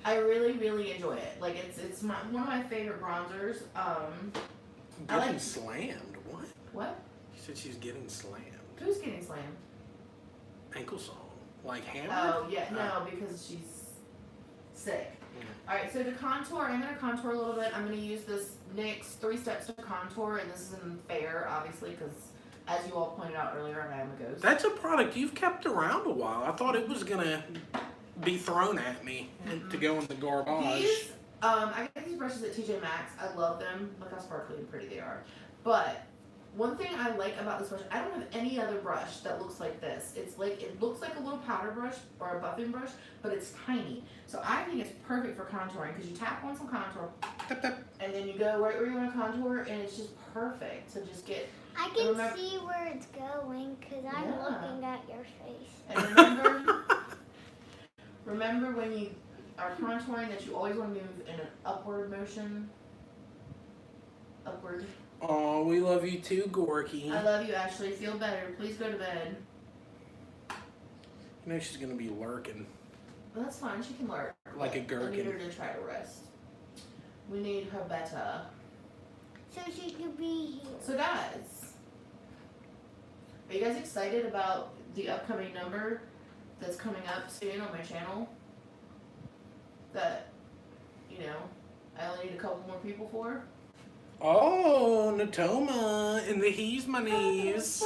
A: I really enjoy it. Like it's one of my favorite bronzers. I
B: Getting
A: like-
B: slammed. What?
A: What?
B: She said she's getting slammed.
A: Who's getting slammed?
B: Ankle song. Like hammer?
A: Oh yeah, no, because she's sick. All right, so to contour, I'm going to contour a little bit. I'm going to use this NYX 3 Steps to Contour, and this is in Fair, obviously, because as you all pointed out earlier, I am a ghost.
B: That's a product you've kept around a while. I thought it was gonna be thrown at me and to go in the garbage.
A: These, I got these brushes at TJ Maxx. I love them. Look how sparkly and pretty they are. But one thing I like about this brush, I don't have any other brush that looks like this. It looks like a little powder brush or a buffing brush, but it's tiny. So I think it's perfect for contouring because you tap on some contour and then you go right where you want to contour, and it's just perfect to just get.
C: I can see where it's going because I'm
A: Yeah.
C: looking at your face.
A: And remember, are contouring that you always want to move in an upward motion. Upward.
B: Oh, we love you too, Gorky.
A: I love you, Ashley. Feel better. Please go to bed.
B: You know she's gonna be lurking.
A: Well, that's fine. She can lurk.
B: Like a
A: We need
B: gherkin.
A: her to try to rest. We need her better.
C: So she could be here.
A: So guys, are you guys excited about the upcoming number that's coming up soon on my channel? That, you know, I only need a couple more people for?
B: Oh, Natoma and the He's My Knees.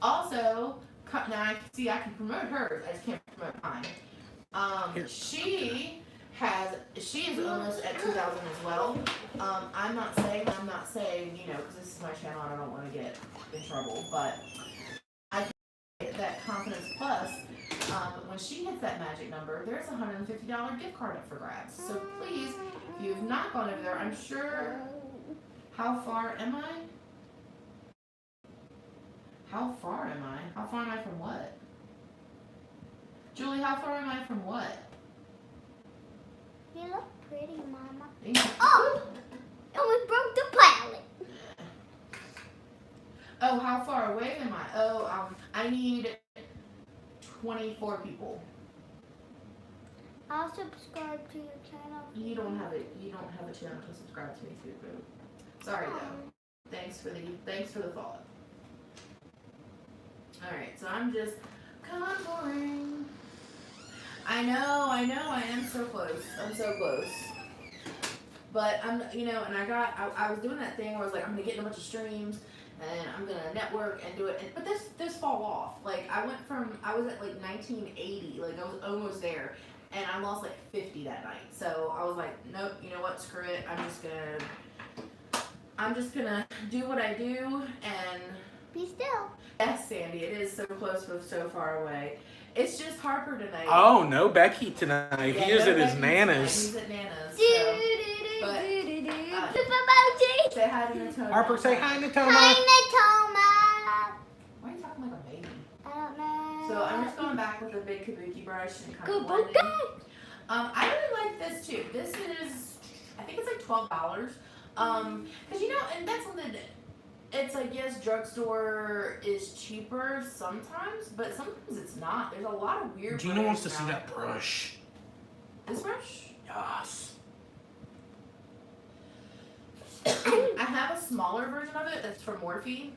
A: Also, now I can promote hers. I just can't promote mine.
B: Here.
A: She is almost at 2,000 as well. I'm not saying, you know, because this is my channel and I don't want to get in trouble, but I can get that Confidence Plus. When she hits that magic number, there's a $150 gift card up for grabs. So please, if you have not gone over there, I'm sure. How far am I? How far am I? How far am I from what? Julie, how far am I from what?
C: You look pretty, Mama.
A: Thank you.
C: Oh! And we broke the pallet.
A: Oh, how far away am I? Oh, I need 24 people.
C: I'll subscribe to your channel.
A: You don't have a channel to subscribe to me to, boo. Sorry though. Thanks for the thought. Alright, so I'm just contouring. I know, I am so close. I'm so close. But I'm, you know, and I was doing that thing where I was like, I'm gonna get in a bunch of streams and I'm gonna network and do it. But this fall off. Like I was at like 1980, like I was almost there, and I lost like 50 that night. So I was like, nope, you know what? Screw it. I'm just gonna do what I do and.
C: Be still.
A: Yes, Sandy, it is so close but so far away. It's just Harper tonight.
B: Oh, no Becky tonight.
A: Yeah,
B: He is
A: no
B: at his
A: Becky
B: Nana's.
A: tonight. He's at Nana's. Say hi to Natoma.
B: Harper, say hi, Natoma.
C: Hi, Natoma.
A: Why are you talking like a baby?
C: I don't know.
A: So I'm just going back with a big kabuki brush and kind of
C: Kabuki.
A: blending. I really like this too. This is, I think it's like $12. Cause you know, and that's something that, it's like, yes, drugstore is cheaper sometimes, but sometimes it's not. There's a lot of weird.
B: Gina wants to
A: brands
B: see
A: now.
B: that brush.
A: This brush?
B: Yes.
A: I have a smaller version of it that's for Morphe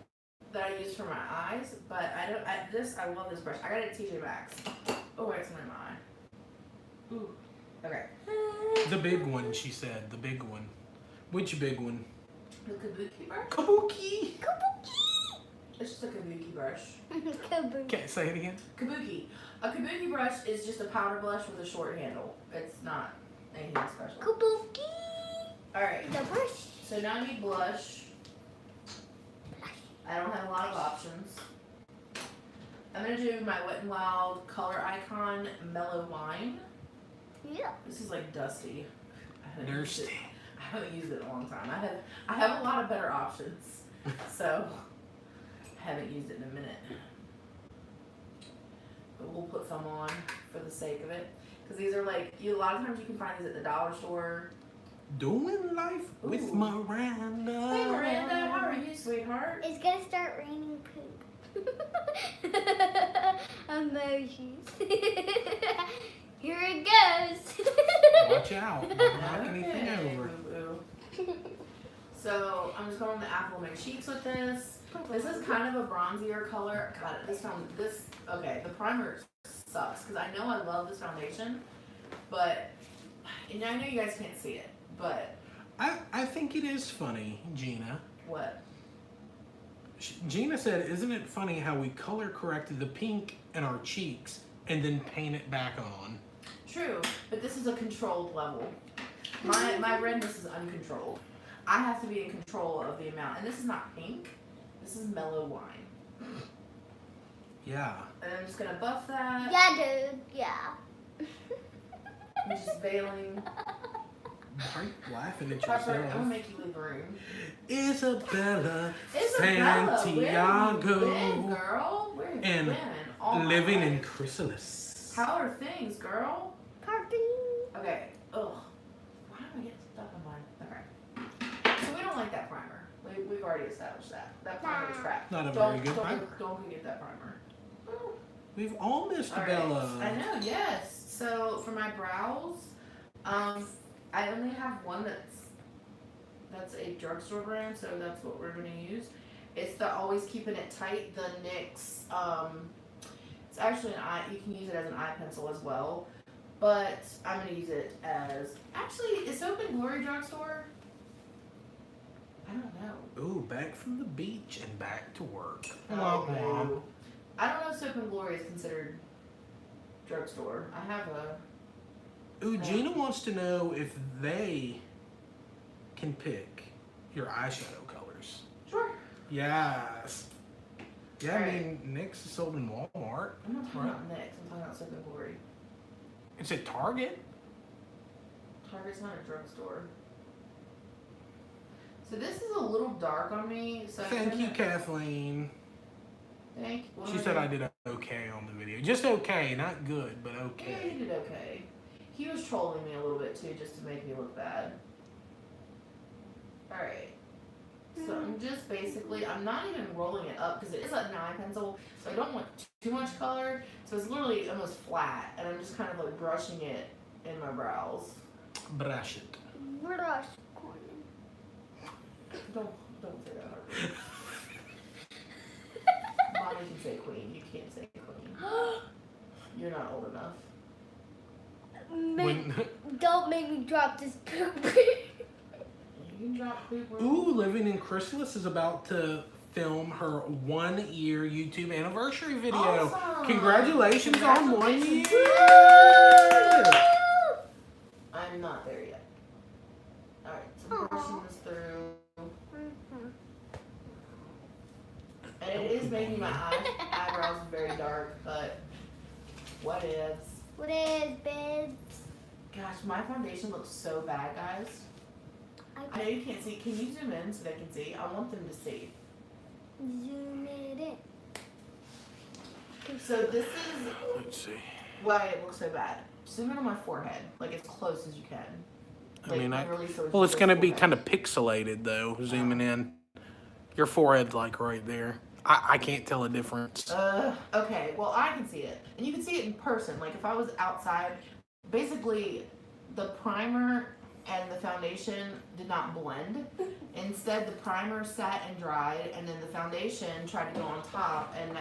A: that I use for my eyes, but I love this brush. I got it at TJ Maxx. Oh, it's in my eye. Ooh. Okay.
B: The big one, she said. The big one. Which big one?
A: The kabuki brush?
B: Kabuki.
A: It's just a kabuki brush.
C: Kabuki.
B: Okay, say it again.
A: Kabuki. A kabuki brush is just a powder blush with a short handle. It's not anything special.
C: Kabuki.
A: Alright.
C: The brush.
A: So now I need blush. I don't have a lot of options. I'm going to do my Wet n Wild Color Icon Mellow Wine.
C: Yeah.
A: This is like dusty. I
B: Thirsty.
A: haven't used it in a long time. I have a lot of better options. So I haven't used it in a minute. But we'll put some on for the sake of it. Because these are like, a lot of times you can find these at the dollar store.
B: Doing life with
A: Ooh.
B: Miranda.
A: Hey Miranda, how are you, sweetheart?
C: It's gonna start raining poop. Emojis. Here it goes.
B: Watch out. Don't knock anything
A: Okay,
B: over.
A: boo-boo. So I'm just going to apple my cheeks with this. This is kind of a bronzier color. God, okay, the primer sucks because I know I love this foundation, but and I know you guys can't see it, but
B: I think it is funny, Gina.
A: what?
B: Gina said, isn't it funny how we color corrected the pink in our cheeks and then paint it back on?
A: True, but this is a controlled level. My redness is uncontrolled. I have to be in control of the amount, and this is not pink. This is mellow wine.
B: Yeah.
A: And I'm just gonna buff that.
C: Yeah, dude. Yeah.
A: I'm just veiling.
B: Why are you laughing at
A: Harper, I'm gonna
B: yourself?
A: make you leave the room.
B: Isabella
A: Isabella,
B: Santiago.
A: where have you been, girl? Where have
B: And
A: you been? All my
B: living in
A: life.
B: Chrysalis.
A: How are things, girl?
C: Party.
A: Okay. Ugh. Why am I getting stuck on mine? Okay. So we don't like that primer. We've already established that. That primer is crap.
B: Not a very good primer.
A: Don't get that primer.
B: We've all missed
A: All right.
B: Bella.
A: I know, yes. So for my brows, I only have one that's a drugstore brand, so that's what we're gonna use. It's the Always Keeping It Tight, the NYX. It's actually an eye. You can use it as an eye pencil as well, but I'm gonna use it as. Actually, is Soap and Glory Drugstore? I don't know.
B: Ooh, back from the beach and back to work.
A: Oh, no. I don't know if Soap and Glory is considered drugstore. I have a.
B: Ooh, Gina wants to know if they can pick your eyeshadow colors.
A: Sure.
B: Yes. Yeah, I
A: Right.
B: mean, NYX is sold in Walmart.
A: I'm not talking about NYX. I'm talking about Soap and Glory.
B: It's at Target.
A: Target's not a drugstore. So this is a little dark on me. So
B: Thank you, Kathleen.
A: Thank you. What
B: She
A: am I
B: said I
A: doing?
B: did okay on the video. Just okay, not good, but
A: Yeah,
B: okay.
A: you did okay. He was trolling me a little bit too, just to make me look bad. Alright. So I'm just basically, I'm not even rolling it up because it is an eye pencil, so I don't want too much color. So it's literally almost flat, and I'm just kind of like brushing it in my brows.
B: Brush it.
C: Brush corn.
A: Don't say that hard. Mommy can say queen, you can't say queen. You're not old enough.
C: Don't make me drop this poop.
A: You can drop poop.
B: Ooh, Living in Chrysalis is about to film her 1 year YouTube anniversary video.
A: Awesome.
B: Congratulations on 1 year!
A: I'm not there yet. Alright, so I'm brushing this through. And it is making my eyebrows very dark, but what is?
C: What is, babes?
A: Gosh, my foundation looks so bad, guys. I know you can't see. Can you zoom in so they can see? I want them to see.
C: Zoom it in.
A: So this is
B: Let's see.
A: why it looks so bad. Zoom in on my forehead, like as close as you can.
B: I mean,
A: really so
B: well, it's going to be
A: forehead.
B: kind of pixelated, though, zooming in. Your forehead's like right there. I can't tell a difference.
A: Okay, well, I can see it. And you can see it in person. Like, if I was outside, basically, the primer and the foundation did not blend. Instead, the primer sat and dried, and then the foundation tried to go on top, and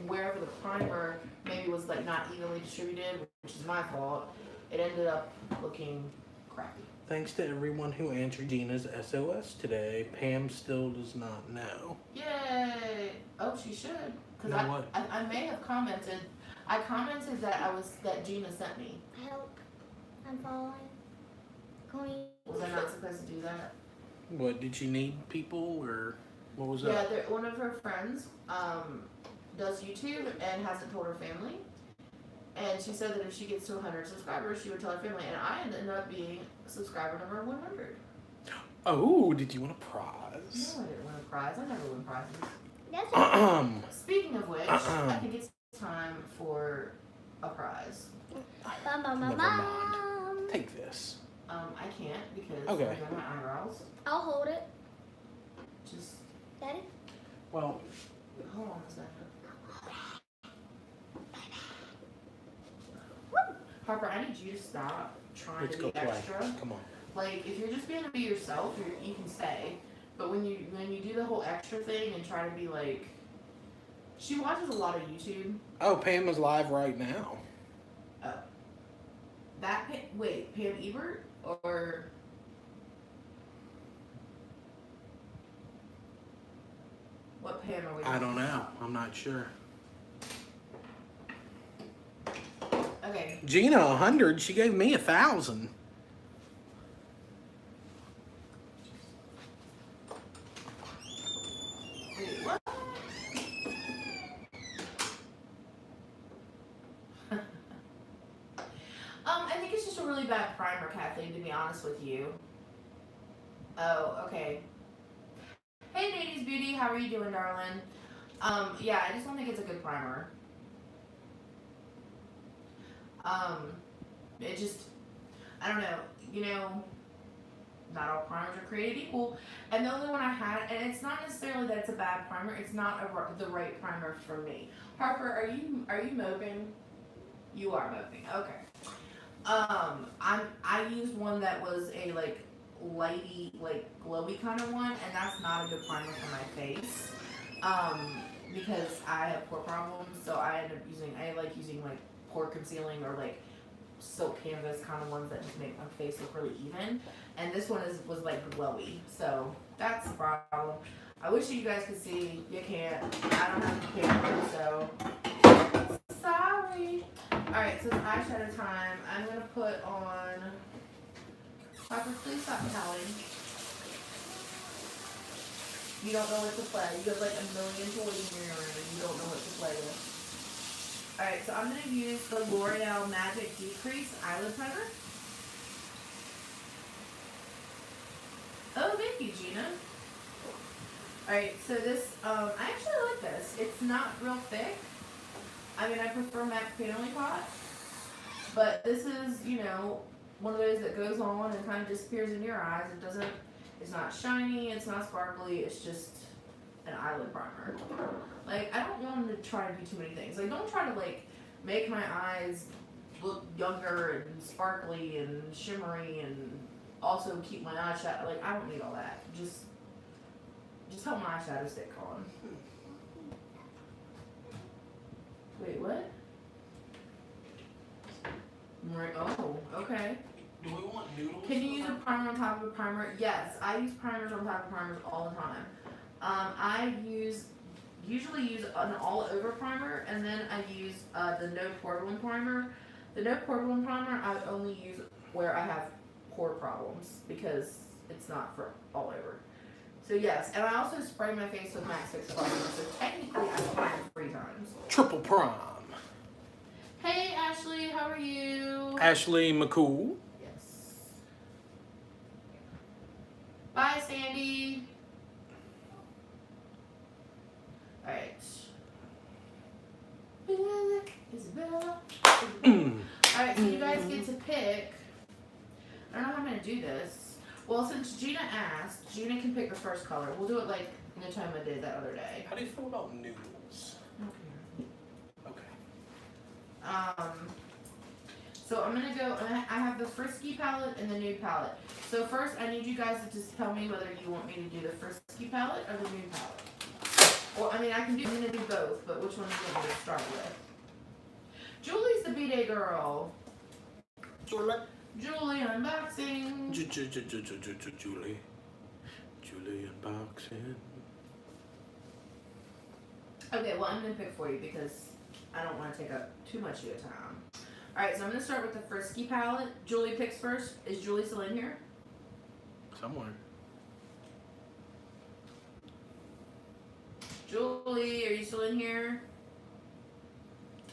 A: wherever the primer maybe was, like, not evenly distributed, which is my fault, it ended up looking crappy.
B: Thanks to everyone who answered Gina's SOS today. Pam still does not know.
A: Yay! Oh, she should. Because
B: Know what?
A: I may have commented. I commented that Gina sent me.
C: Help. I'm following. Queen.
A: Was I not supposed to do that?
B: What, did she need people, or what was
A: Yeah,
B: that?
A: one of her friends does YouTube and hasn't told her family. And she said that if she gets to 100 subscribers, she would tell her family. And I ended up being subscriber number 100.
B: Oh, did you want a
A: No,
B: prize?
A: I didn't win a prize. I never win prizes.
C: That's
B: Ahem.
A: Speaking of which, I think it's time for a prize.
C: Bum, bum,
B: Never
C: bum,
B: mind.
C: bum.
B: Take this.
A: I can't because
B: Okay.
A: I'm doing my eyebrows.
C: I'll hold it.
A: Just
C: Daddy?
B: Well,
A: hold on a second. Harper, I need you to stop trying
B: let's
A: to
B: go
A: be
B: play.
A: extra.
B: Come on.
A: Like, if you're just being to be yourself, you can stay. But when you do the whole extra thing and try to be like, she watches a lot of YouTube.
B: Oh, Pam is live right now.
A: Oh, wait, Pam Ebert or what Pam are we?
B: I don't know. I'm not sure.
A: Okay.
B: Gina, 100. She gave me 1,000.
A: Wait, what? I think it's just a really bad primer, Kathleen, to be honest with you. Oh, okay. Hey, Nadie's Beauty, how are you doing, darling? Yeah, I just don't think it's a good primer. It just, I don't know, you know, not all primers are created equal. And the only one I had, and it's not necessarily that it's a bad primer, it's not the right primer for me. Harper, are you moping? You are moping. Okay. I used one that was a like lighty, like glowy kind of one, and that's not a good primer for my face. Because I have pore problems, so I like using like pore concealing or like silk canvas kind of ones that just make my face look really even. And this one was like glowy, so that's the problem. I wish you guys could see. You can't. I don't have the camera, so sorry. All right, so it's eyeshadow time. I'm gonna put on. Harper, please stop telling. You don't know what to play. You have like a million toys in your room and you don't know what to play with. Alright, so I'm going to use the L'Oreal Magic Decrease Eyelid Primer. Oh, thank you, Gina. Alright, so this, I actually like this. It's not real thick. I mean, I prefer MAC Paneling Pot. But this is, you know, one of those that goes on and kind of disappears in your eyes. It's not shiny, it's not sparkly, it's just an eyelid primer. Like, I don't want them to try to do too many things. Like, don't try to, like, make my eyes look younger and sparkly and shimmery and also keep my eyeshadow. Like, I don't need all that. Just help my eyeshadow stick on. Wait, what? Right, oh, okay.
B: Do we want noodles?
A: Can you use a primer on top of a primer? Yes, I use primers on top of primers all the time. I usually use an all-over primer, and then I use the No Pore One primer. The No Pore One primer I only use where I have pore problems because it's not for all over. So yes, and I also spray my face with Max Fix primer. So technically, I prime 3 times.
B: Triple prime.
A: Hey Ashley, how are you?
B: Ashley McCool.
A: Bye, Sandy. Alright. Isabella. Alright, so you guys get to pick. I don't know how I'm going to do this. Well, since Gina asked, Gina can pick the first color. We'll do it like Natoma did that other day.
B: How do you feel about noodles? Okay.
A: So I'm going to go, I have the Frisky palette and the Nude palette. So first, I need you guys to just tell me whether you want me to do the Frisky palette or the Nude palette. Well, I mean, I'm going to do both, but which one do you want me to start with? Julie's the B-Day girl. Julie unboxing.
B: Julie unboxing.
A: Okay, well, I'm going to pick for you because I don't want to take up too much of your time. Alright, so I'm going to start with the Frisky palette. Julie picks first. Is Julie still in here?
B: Somewhere.
A: Julie, are you still in here?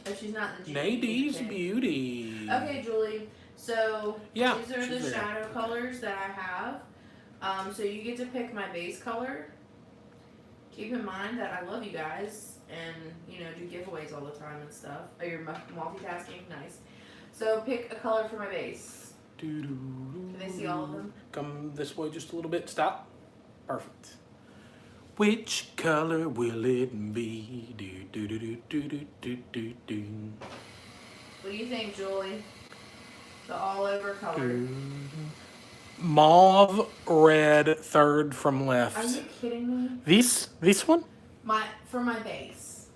A: If she's not, then
B: Nadine's Beauty.
A: Okay, Julie. So,
B: yeah,
A: these are the shadow colors that I have. So you get to pick my base color. Keep in mind that I love you guys and, you know, do giveaways all the time and stuff. Oh, you're multitasking? Nice. So pick a color for my base. Can they see all of them?
B: Come this way just a little bit. Stop. Perfect. Which color will it be?
A: What do you think, Julie? The all-over color.
B: Mauve red, third from left.
A: Are you kidding me?
B: This one?
A: For my base.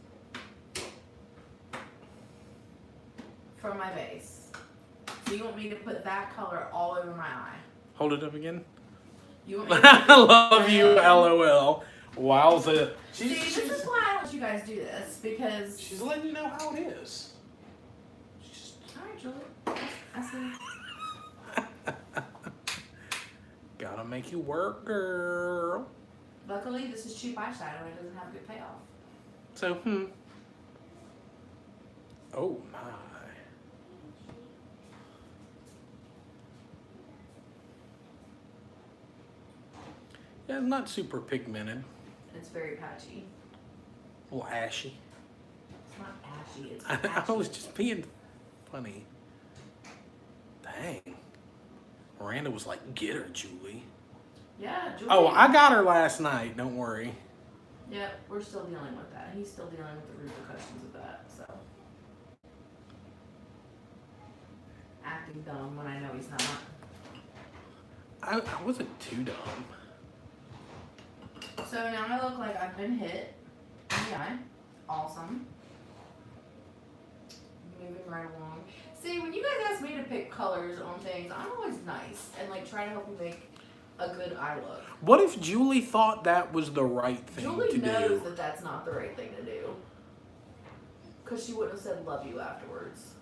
A: For my base. So you want me to put that color all over my eye?
B: Hold it up again.
A: You want me to
B: I love you, LOL. Wowza.
A: See, this is why I don't let you guys do this, because...
B: She's letting you know how it is.
A: Alright, Julie. I see.
B: Gotta make you work, girl.
A: Luckily, this is cheap eyeshadow and it doesn't have a good payoff.
B: So, Oh, my. Yeah, not super pigmented.
A: It's very patchy.
B: A little ashy.
A: It's not ashy, it's patchy.
B: I was just being funny. Dang. Miranda was like, get her, Julie.
A: Yeah, Julie.
B: Oh, I got her last night. Don't worry.
A: Yep, we're still dealing with that. He's still dealing with the repercussions of that, so. Acting dumb when I know he's not.
B: I wasn't too dumb.
A: So now I look like I've been hit in the eye. Awesome. Moving right along. See, when you guys ask me to pick colors on things, I'm always nice and like try to help you make a good eye look.
B: What if Julie thought that was the right thing
A: Julie
B: to
A: knows
B: do?
A: that that's not the right thing to do. Because she wouldn't have said love you afterwards.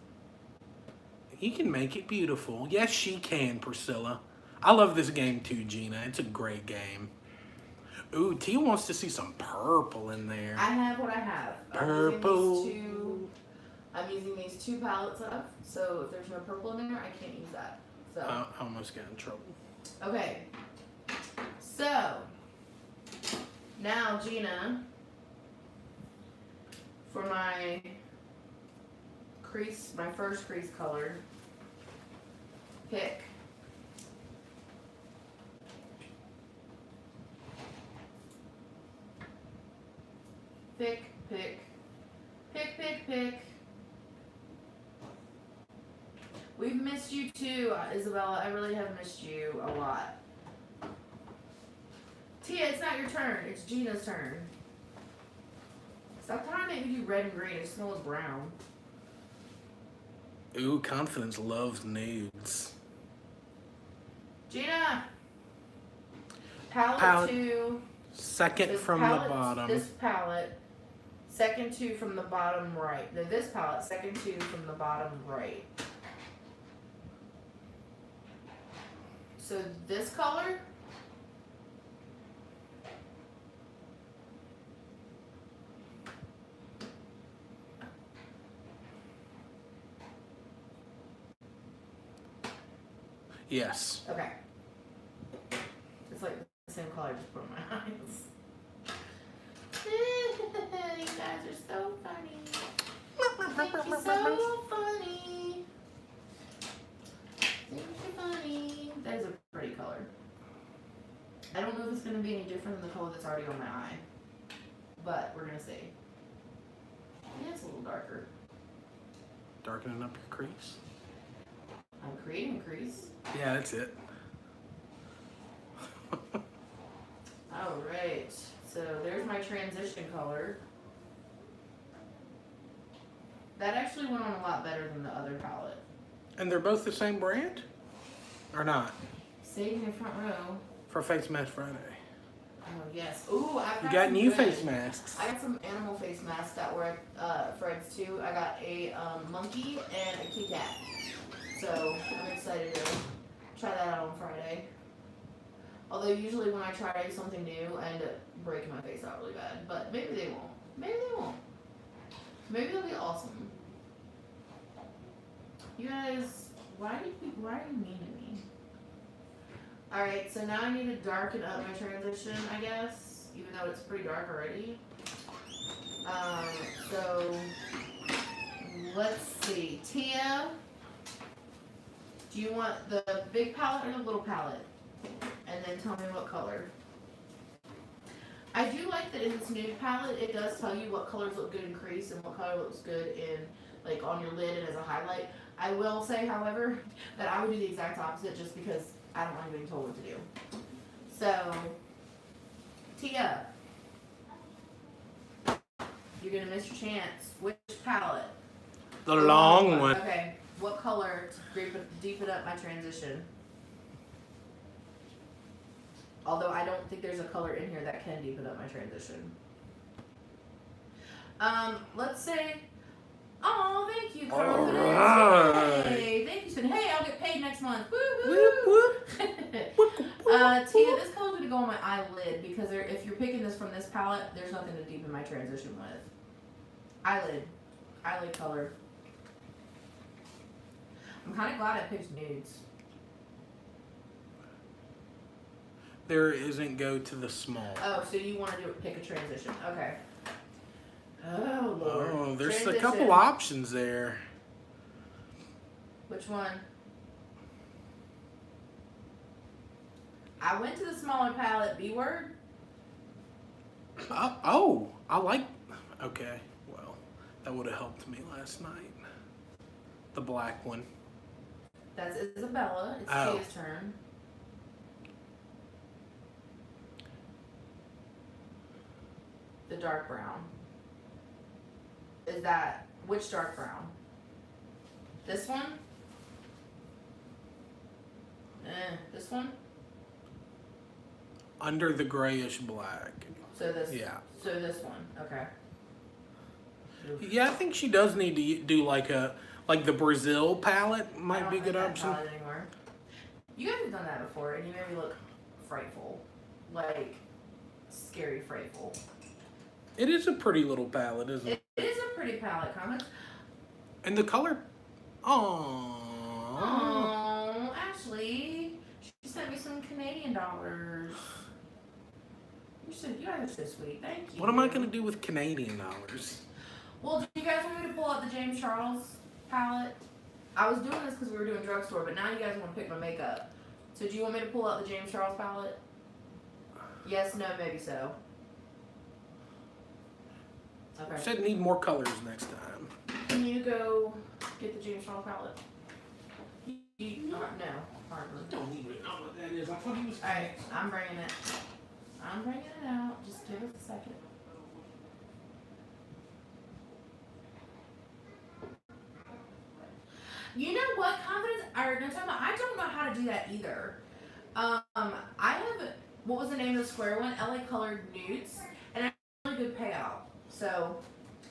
B: You can make it beautiful. Yes, she can, Priscilla. I love this game too, Gina. It's a great game. Ooh, Tia wants to see some purple in there.
A: I have what I have.
B: Purple.
A: I'm using these two palettes up, so if there's no purple in there, I can't use that. So
B: I almost got in trouble.
A: okay. So now Gina, for my crease, my first crease color, pick pick. We've missed you too, Isabella. I really have missed you a lot. Tia, it's not your turn. It's Gina's turn. Stop trying to make me do red and green. It smells brown.
B: Ooh, Confidence loves nudes.
A: Gina! Palette 2.
B: Second
A: This
B: from
A: palette,
B: the bottom.
A: This palette. Second 2 from the bottom right. No, this palette. Second 2 from the bottom right. So this color.
B: Yes.
A: Okay. It's like the same color I just put on my eyes. You guys are so funny. Thank you, so funny. Thank you, funny. That is a pretty color. I don't know if it's going to be any different than the color that's already on my eye. But we're going to see. Yeah, it's a little darker.
B: Darkening up your crease.
A: I'm creating a crease.
B: Yeah, that's it.
A: Alright, so there's my transition color. That actually went on a lot better than the other palette.
B: And they're both the same brand? Or not?
A: Saving the front row.
B: For Face Mask Friday.
A: Oh, yes. Ooh, I've
B: You
A: got
B: got
A: some
B: new
A: good-
B: face masks.
A: I got some animal face masks that were at Fred's too. I got a monkey and a kitty cat. So I'm excited to try that out on Friday. Although usually when I try something new, I end up breaking my face out really bad. But maybe they won't. Maybe they won't. Maybe they'll be awesome. You guys, why are you mean to me? Alright, so now I need to darken up my transition, I guess. Even though it's pretty dark already. So let's see. Tia, do you want the big palette or the little palette? And then tell me what color. I do like that in this nude palette, it does tell you what colors look good in crease and what color looks good in, like, on your lid and as a highlight. I will say, however, that I would do the exact opposite just because I don't like being told what to do. So, Tia, you're gonna miss your chance. Which palette?
B: The long one.
A: Okay. What color to deepen up my transition? Although I don't think there's a color in here that can deepen up my transition. Let's say, oh, thank you, Confidence.
B: Alright.
A: Hey, thank you, Sven. Hey, I'll get paid next month. Woo
B: Whoop,
A: woo.
B: whoop.
A: Tia, this color's gonna go on my eyelid because if you're picking this from this palette, there's nothing to deepen my transition with. Eyelid color. I'm kind of glad I picked nudes.
B: There isn't go to the small.
A: Oh, so you want to pick a transition? Okay. Oh Lord.
B: Oh, there's a
A: Transition.
B: couple options there.
A: Which one? I went to the smaller palette, B word.
B: Oh, I like. Okay, well, that would have helped me last night. The black one.
A: That's Isabella. It's
B: Oh.
A: Tia's turn. The dark brown. Is that which dark brown? This one? This one?
B: Under the grayish black.
A: So this.
B: Yeah.
A: So this one. Okay.
B: Yeah, I think she does need to do like the Brazil palette
A: I
B: might
A: don't
B: be a good
A: like that
B: option.
A: palette anymore. You guys have done that before, and you made me look frightful, like scary frightful.
B: It is a pretty little palette, isn't it?
A: It is a pretty palette, comment.
B: And the color. Oh.
A: Oh, Ashley, she sent me some Canadian dollars. You guys are so sweet. Thank you.
B: What am I gonna do with Canadian dollars?
A: Well, do you guys want me to pull out the James Charles palette? I was doing this because we were doing drugstore, but now you guys want to pick my makeup. So do you want me to pull out the James Charles palette? Yes, no, maybe so. Okay.
B: Said need more colors next time.
A: Can you go get the James Charles palette? No, hardly.
B: Don't even know what that is. I thought he was.
A: Alright, I'm bringing it. I'm bringing it out. Just give us a second. You know what? Confidence, or no, I don't know how to do that either. I have, what was the name of the square one? LA Colored Nudes, and I have a really good payout. So,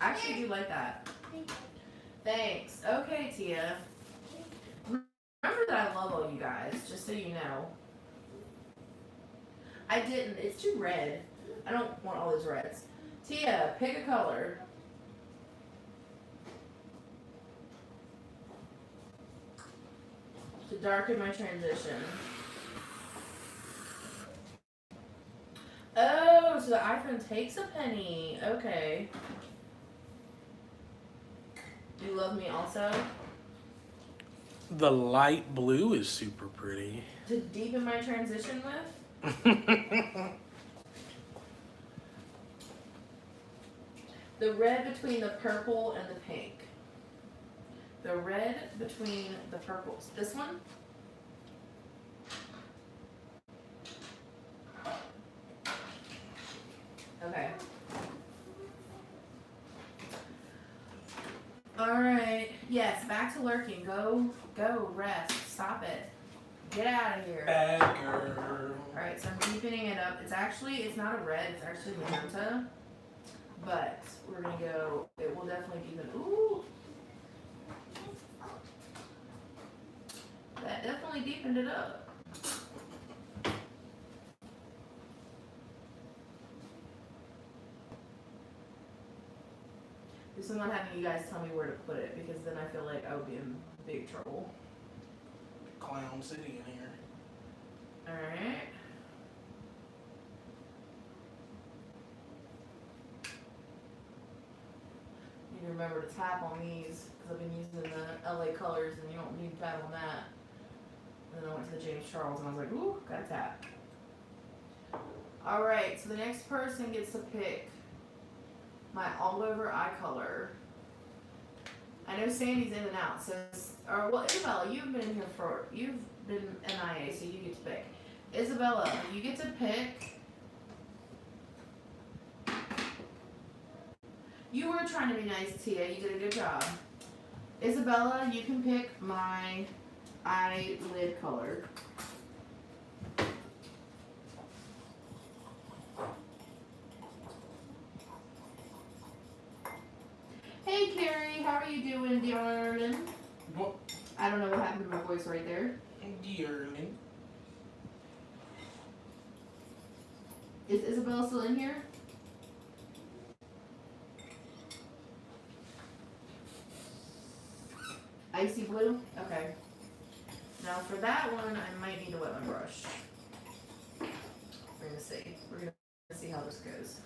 A: I actually do like that. Thanks. Okay, Tia. Remember that I love all you guys, just so you know. I didn't. It's too red. I don't want all those reds. Tia, pick a color. To darken my transition. Oh, so the iPhone takes a penny. Okay. Do you love me also?
B: The light blue is super pretty.
A: To deepen my transition with? The red between the purple and the pink. The red between the purples. This one? Okay. Alright. Yes, back to lurking. Go, rest. Stop it. Get out of here.
B: Bad girl.
A: Alright, so I'm deepening it up. It's not a red, it's actually magenta. But we're gonna go, it will definitely deepen. Ooh! That definitely deepened it up. Just I'm not having you guys tell me where to put it because then I feel like I would be in big trouble.
B: Clown City in here.
A: Alright. Need to remember to tap on these because I've been using the LA colors and you don't need to tap on that. And then I went to the James Charles and I was like, ooh, gotta tap. Alright, so the next person gets to pick my all over eye color. I know Sandy's in and out, so, or well, Isabella, you've been in here you've been MIA, so you get to pick. Isabella, you get to pick. You were trying to be nice, Tia. You did a good job. Isabella, you can pick my eyelid color. Hey, Carrie, how are you doing, darling?
B: What?
A: I don't know what happened to my voice right there.
B: Dearly.
A: Is Isabella still in here? Icy blue? Okay. Now for that one, I might need to wet my brush. We're gonna see. We're gonna see how this goes.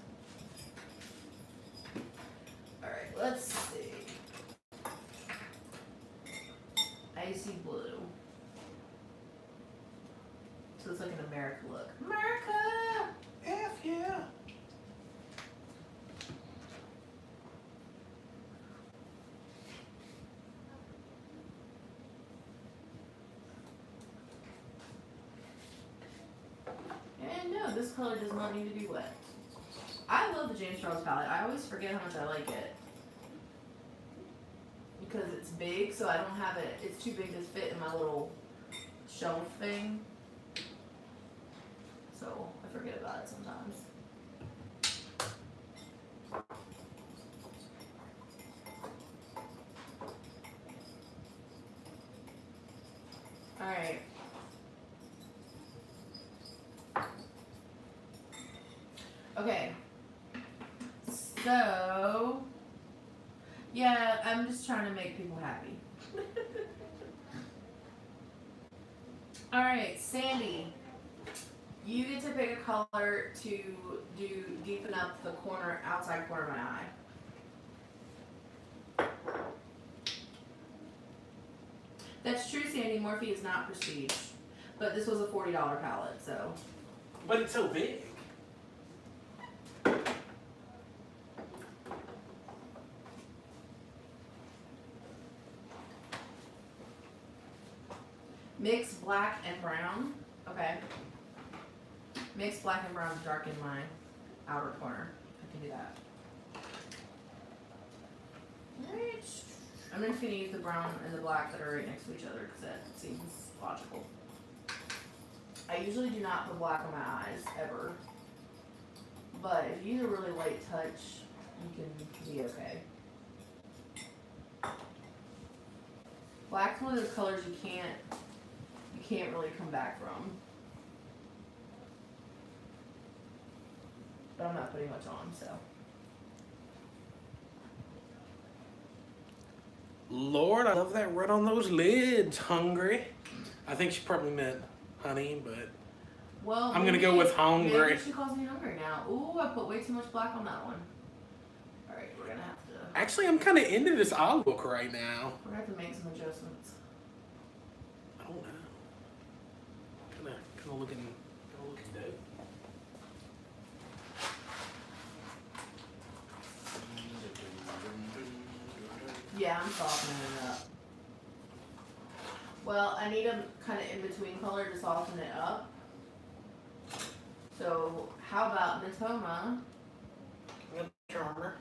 A: Alright, let's see. Icy blue. So it's like an America look. America!
B: F yeah.
A: And no, this color does not need to be wet. I love the James Charles palette. I always forget how much I like it. Because it's big, so I don't have it. It's too big to fit in my little shelf thing. So I forget about it sometimes. Alright. Okay. So, yeah, I'm just trying to make people happy. Alright, Sandy. You get to pick a color to deepen up the outside corner of my eye. That's true, Sandy. Morphe is not prestige. But this was a $40 palette, so.
B: But it's so big.
A: Mix black and brown. Okay. Mix black and brown to darken my outer corner. I can do that. Alright. I'm just going to use the brown and the black that are right next to each other because that seems logical. I usually do not put black on my eyes, ever. But if you use a really light touch, you can be okay. Black's one of those colors you can't really come back from. But I'm not putting much on, so.
B: Lord, I love that red on those lids. Hungry. I think she probably meant honey, but
A: Well,
B: I'm gonna go with hungry.
A: Maybe she calls me hungry now. Ooh, I put way too much black on that one. Alright, we're gonna have to.
B: Actually, I'm kind of into this eye look right now.
A: We're gonna have to make some adjustments.
B: I don't know. Kind of looking dope.
A: Yeah, I'm softening it up. Well, I need a kind of in-between color to soften it up. So, how about Natoma?
B: Charmer.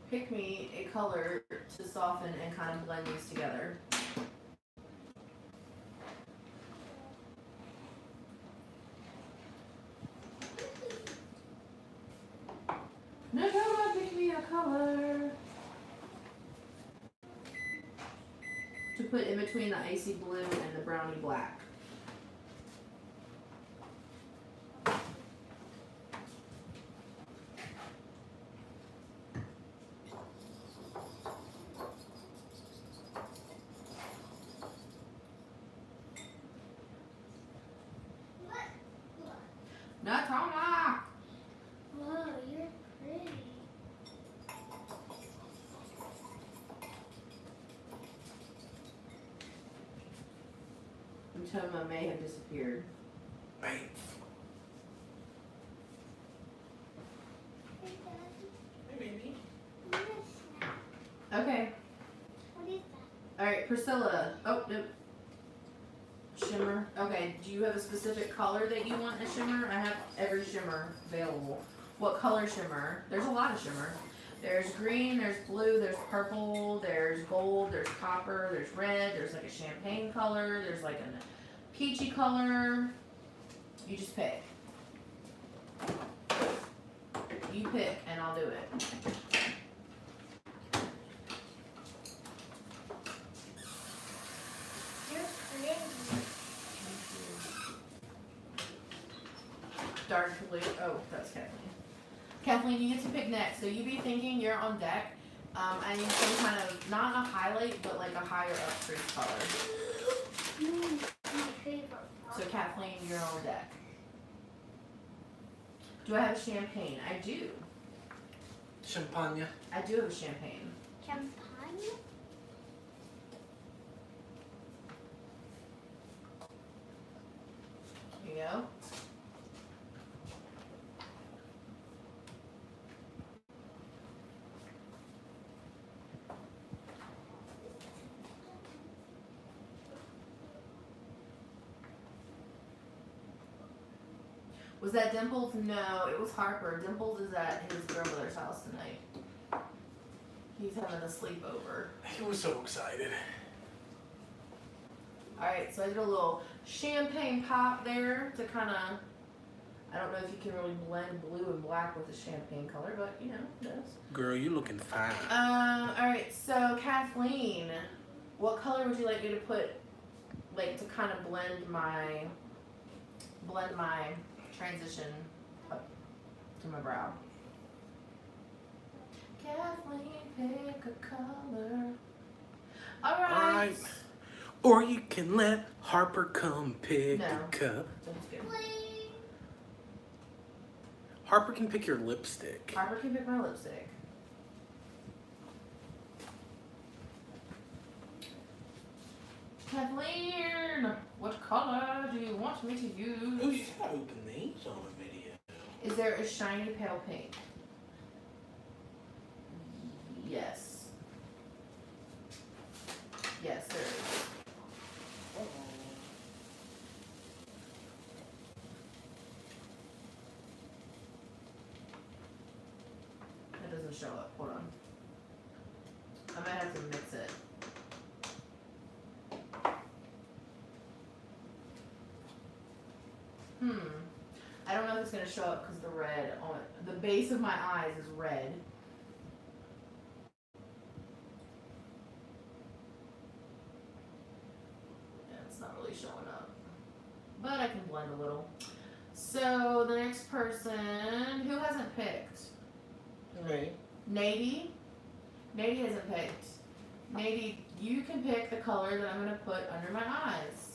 A: Pick me a color to soften and kind of blend these together. Natoma, pick me a color to put in between the icy blue and the brownie black. Natoma!
C: Whoa, you're pretty.
A: Natoma may have disappeared.
B: Right.
C: Hey, Daddy.
B: Hey, baby.
C: What is that?
A: Okay.
C: What is that?
A: Alright, Priscilla. Oh, nope. Shimmer. Okay, do you have a specific color that you want in a shimmer? I have every shimmer available. What color shimmer? There's a lot of shimmer. There's green, there's blue, there's purple, there's gold, there's copper, there's red, there's like a champagne color, there's like a peachy color. You just pick. You pick and I'll do it.
C: You're pretty.
A: Dark blue. Oh, that's Kathleen. Kathleen, you get to pick next. So you be thinking you're on deck. I need some kind of, not a highlight, but like a higher up crease color.
C: My favorite.
A: So Kathleen, you're on deck. Do I have a champagne? I do.
B: Champagne.
A: I do have a champagne.
C: Champagne?
A: Here you go. Was that Dimples? No, it was Harper. Dimples is at his grandmother's house tonight. He's having a sleepover.
B: He was so excited.
A: Alright, so I did a little champagne pop there to kind of, I don't know if you can really blend blue and black with the champagne color, but you know, it does.
B: Girl, you looking fine.
A: Alright, so Kathleen, what color would you like me to put, like to kind of blend my transition up to my brow? Kathleen, pick a color. Alright.
B: Or you can let Harper come pick
A: No.
B: a cup.
A: That's good.
B: Harper can pick your lipstick.
A: Harper can pick my lipstick. Kathleen, what color do you want me to
B: Oh,
A: use?
B: you gotta open these on a video.
A: Is there a shiny pale pink? Yes. Yes, there is. That doesn't show up. Hold on. I might have to mix it. I don't know if it's gonna show up because the red on the base of my eyes is red. Yeah, it's not really showing up. But I can blend a little. So the next person, who hasn't picked?
B: Me.
A: Nady? Nady hasn't picked. Nady, you can pick the color that I'm gonna put under my eyes.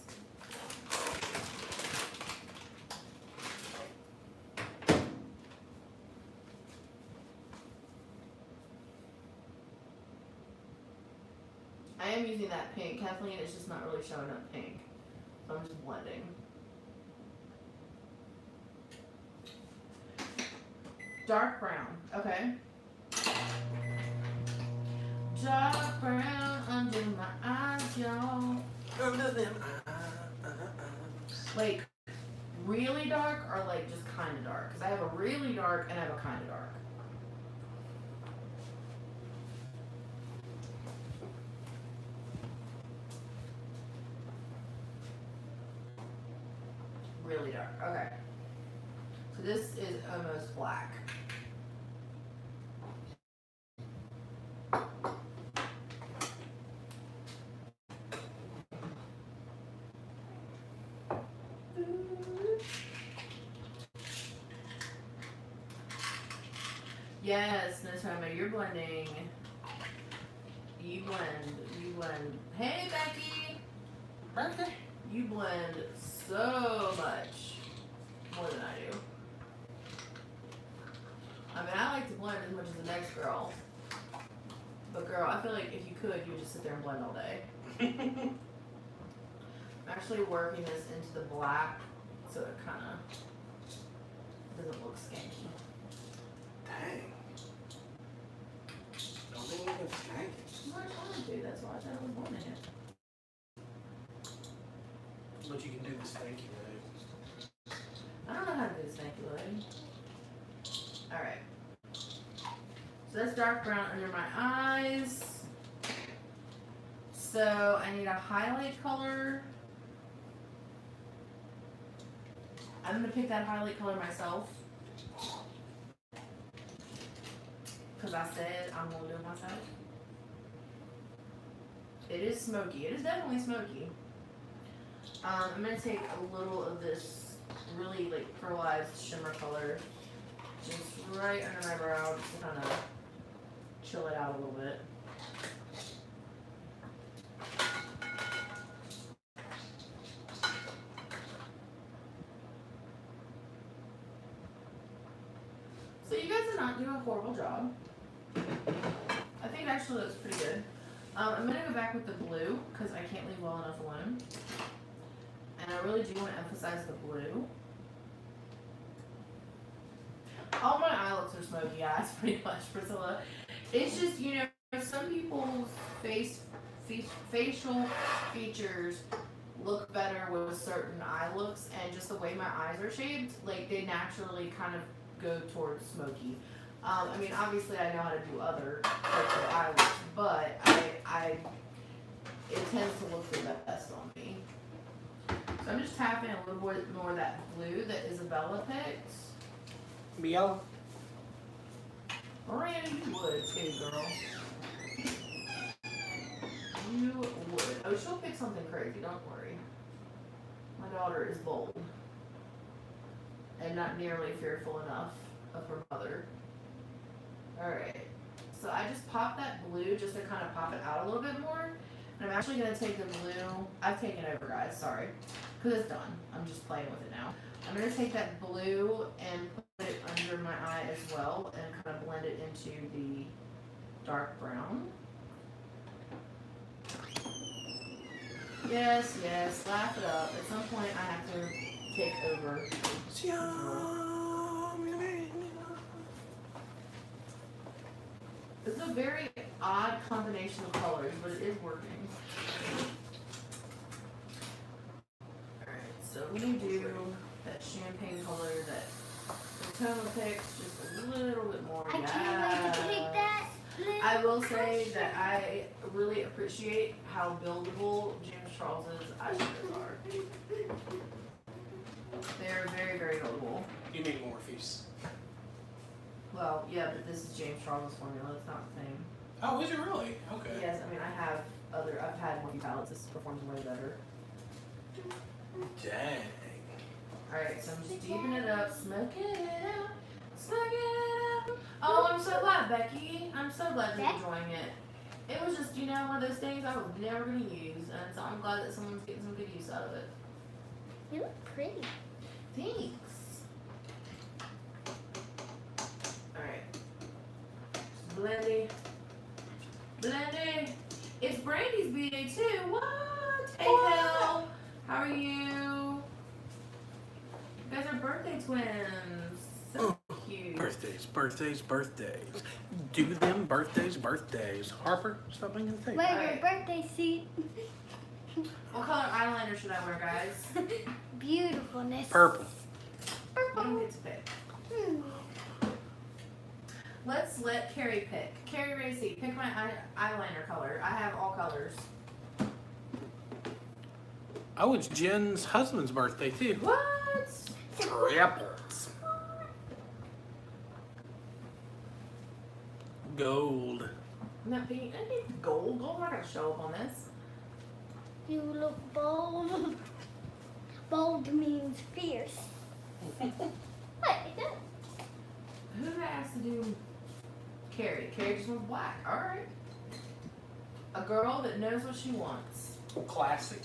A: I am using that pink. Kathleen, it's just not really showing up pink. So I'm just blending. Dark brown. Okay. Dark brown under my eyes, y'all.
B: Under them
A: Like, really dark or like just kind of dark? Because I have a really dark and I have a kind of dark. Really dark. Okay. So this is almost black. Yes, Natoma, you're blending. You blend. Hey, Becky!
B: Becky.
A: You blend so much more than I do. I mean, I like to blend as much as the next girl. But girl, I feel like if you could, you would just sit there and blend all day. I'm actually working this into the black so it kind of doesn't look skanky.
B: Dang. Don't think you can skank it.
A: I'm not trying to, that's why I thought I was wanting it.
B: But you can do the stanky move.
A: I don't know how to do this stanky loading. Alright. So that's dark brown under my eyes. So I need a highlight color. I'm gonna pick that highlight color myself. Because I said I'm gonna do it myself. It is smoky. It is definitely smoky. I'm gonna take a little of this really like pearlized shimmer color just right under my brow just to kind of chill it out a little bit. So you guys did not do a horrible job. I think it actually looks pretty good. I'm gonna go back with the blue because I can't leave well enough alone. And I really do want to emphasize the blue. All my eye looks are smoky eyes, pretty much, Priscilla. It's just, some people's facial features look better with certain eye looks, and just the way my eyes are shaped, like they naturally kind of go towards smoky. I mean, obviously I know how to do other types of eye looks, but it tends to look the best on me. So I'm just tapping a little bit more of that blue that Isabella picked.
B: Yellow.
A: Miranda, you would too, girl. You would. Oh, she'll pick something crazy, don't worry. My daughter is bold. And not nearly fearful enough of her mother. Alright. So I just popped that blue just to kind of pop it out a little bit more. And I'm actually going to take the blue. I've taken over, guys. Sorry. Because it's done. I'm just playing with it now. I'm going to take that blue and put it under my eye as well. And kind of blend it into the dark brown. Yes, yes. Laugh it up. At some point I have to take over. It's a very odd combination of colors, but it is working. Alright, so we do that champagne color that Toma picks, just a little bit more.
C: I can't wait to take that.
A: I will say that I really appreciate how buildable James Charles's eyeshadows are. They're very, very buildable.
B: You need Morpheus.
A: Well, yeah, but this is James Charles's formula. It's not the same.
B: Oh, is it really? Okay.
A: Yes, I mean I've had more palettes. This performs way better.
B: Dang.
A: Alright, so I'm just deepening it up, smoke it out, smoke it out. Oh, I'm so glad, Becky. I'm so glad you're enjoying it. It was just, one of those things I was never going to use, and so I'm glad that someone's getting some good use out of it.
C: You look pretty.
A: Thanks. Alright. Blendy. Blendy. It's Brandy's B-Day too. What? Hey, Kel. How are you? You guys are birthday twins. So cute.
B: Birthdays. Do them birthdays. Harper, stop making the thing.
C: Wear
A: Alright.
C: your birthday suit.
A: What color eyeliner should I wear, guys?
C: Beautifulness.
B: Purple.
A: You don't get to pick. Let's let Carrie pick. Carrie Racy, pick my eyeliner color. I have all colors.
B: Oh, it's Jen's husband's birthday too.
A: What?
B: Apples. Gold.
A: Not being, I need gold. Gold's not gonna show up on this.
C: You look bold. Bold means fierce. What? It does.
A: Who did I ask to do? Carrie. Carrie just went black. Alright. A girl that knows what she wants.
B: Classic.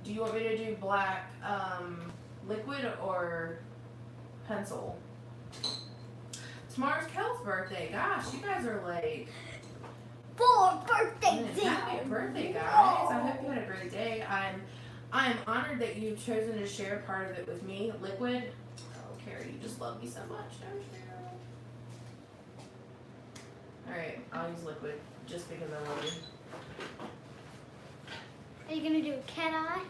A: Do you want me to do black liquid or pencil? Tomorrow's Kel's birthday. Gosh, you guys are like
C: 4 birthdays.
A: happy birthday, guys. I hope you had a great day. I'm honored that you've chosen to share part of it with me. Liquid. Oh, Carrie, you just love me so much, don't you? Alright, I'll use liquid just because I love you.
C: Are you gonna do a cat eye?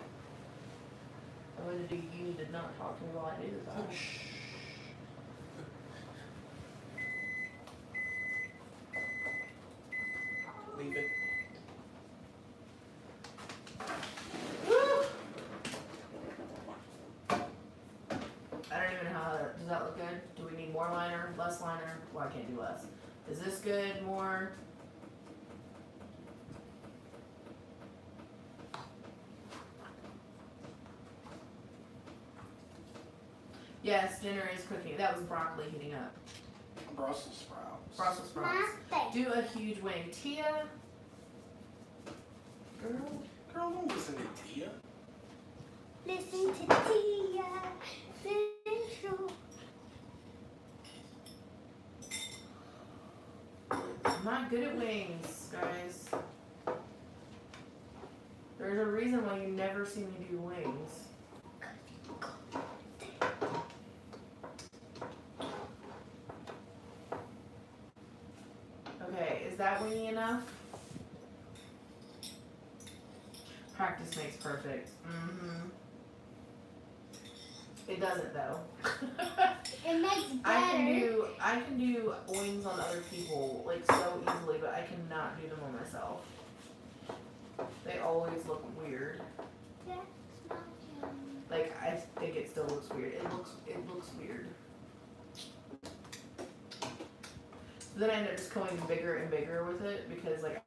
A: I'm gonna do you need to not talk to me while I do this.
B: Leave it.
A: Woo! I don't even know how does that look good? Do we need more liner, less liner? Well, I can't do less. Is this good? More? Yes, dinner is cooking. That was broccoli heating up.
B: Brussels sprouts.
A: Brussels sprouts. Do a huge wing. Tia. Girl.
B: Girl, don't listen to Tia.
C: Listen to Tia. Central.
A: I'm not good at wings, guys. There's a reason why you never see me do wings. Okay, is that wingy enough? practice makes perfect. It doesn't though.
C: It makes better.
A: I can do wings on other people like so easily, but I cannot do them on myself. They always look weird.
C: That's not yummy.
A: Like I think it still looks weird. It looks weird. So then I end up just going bigger and bigger with it because like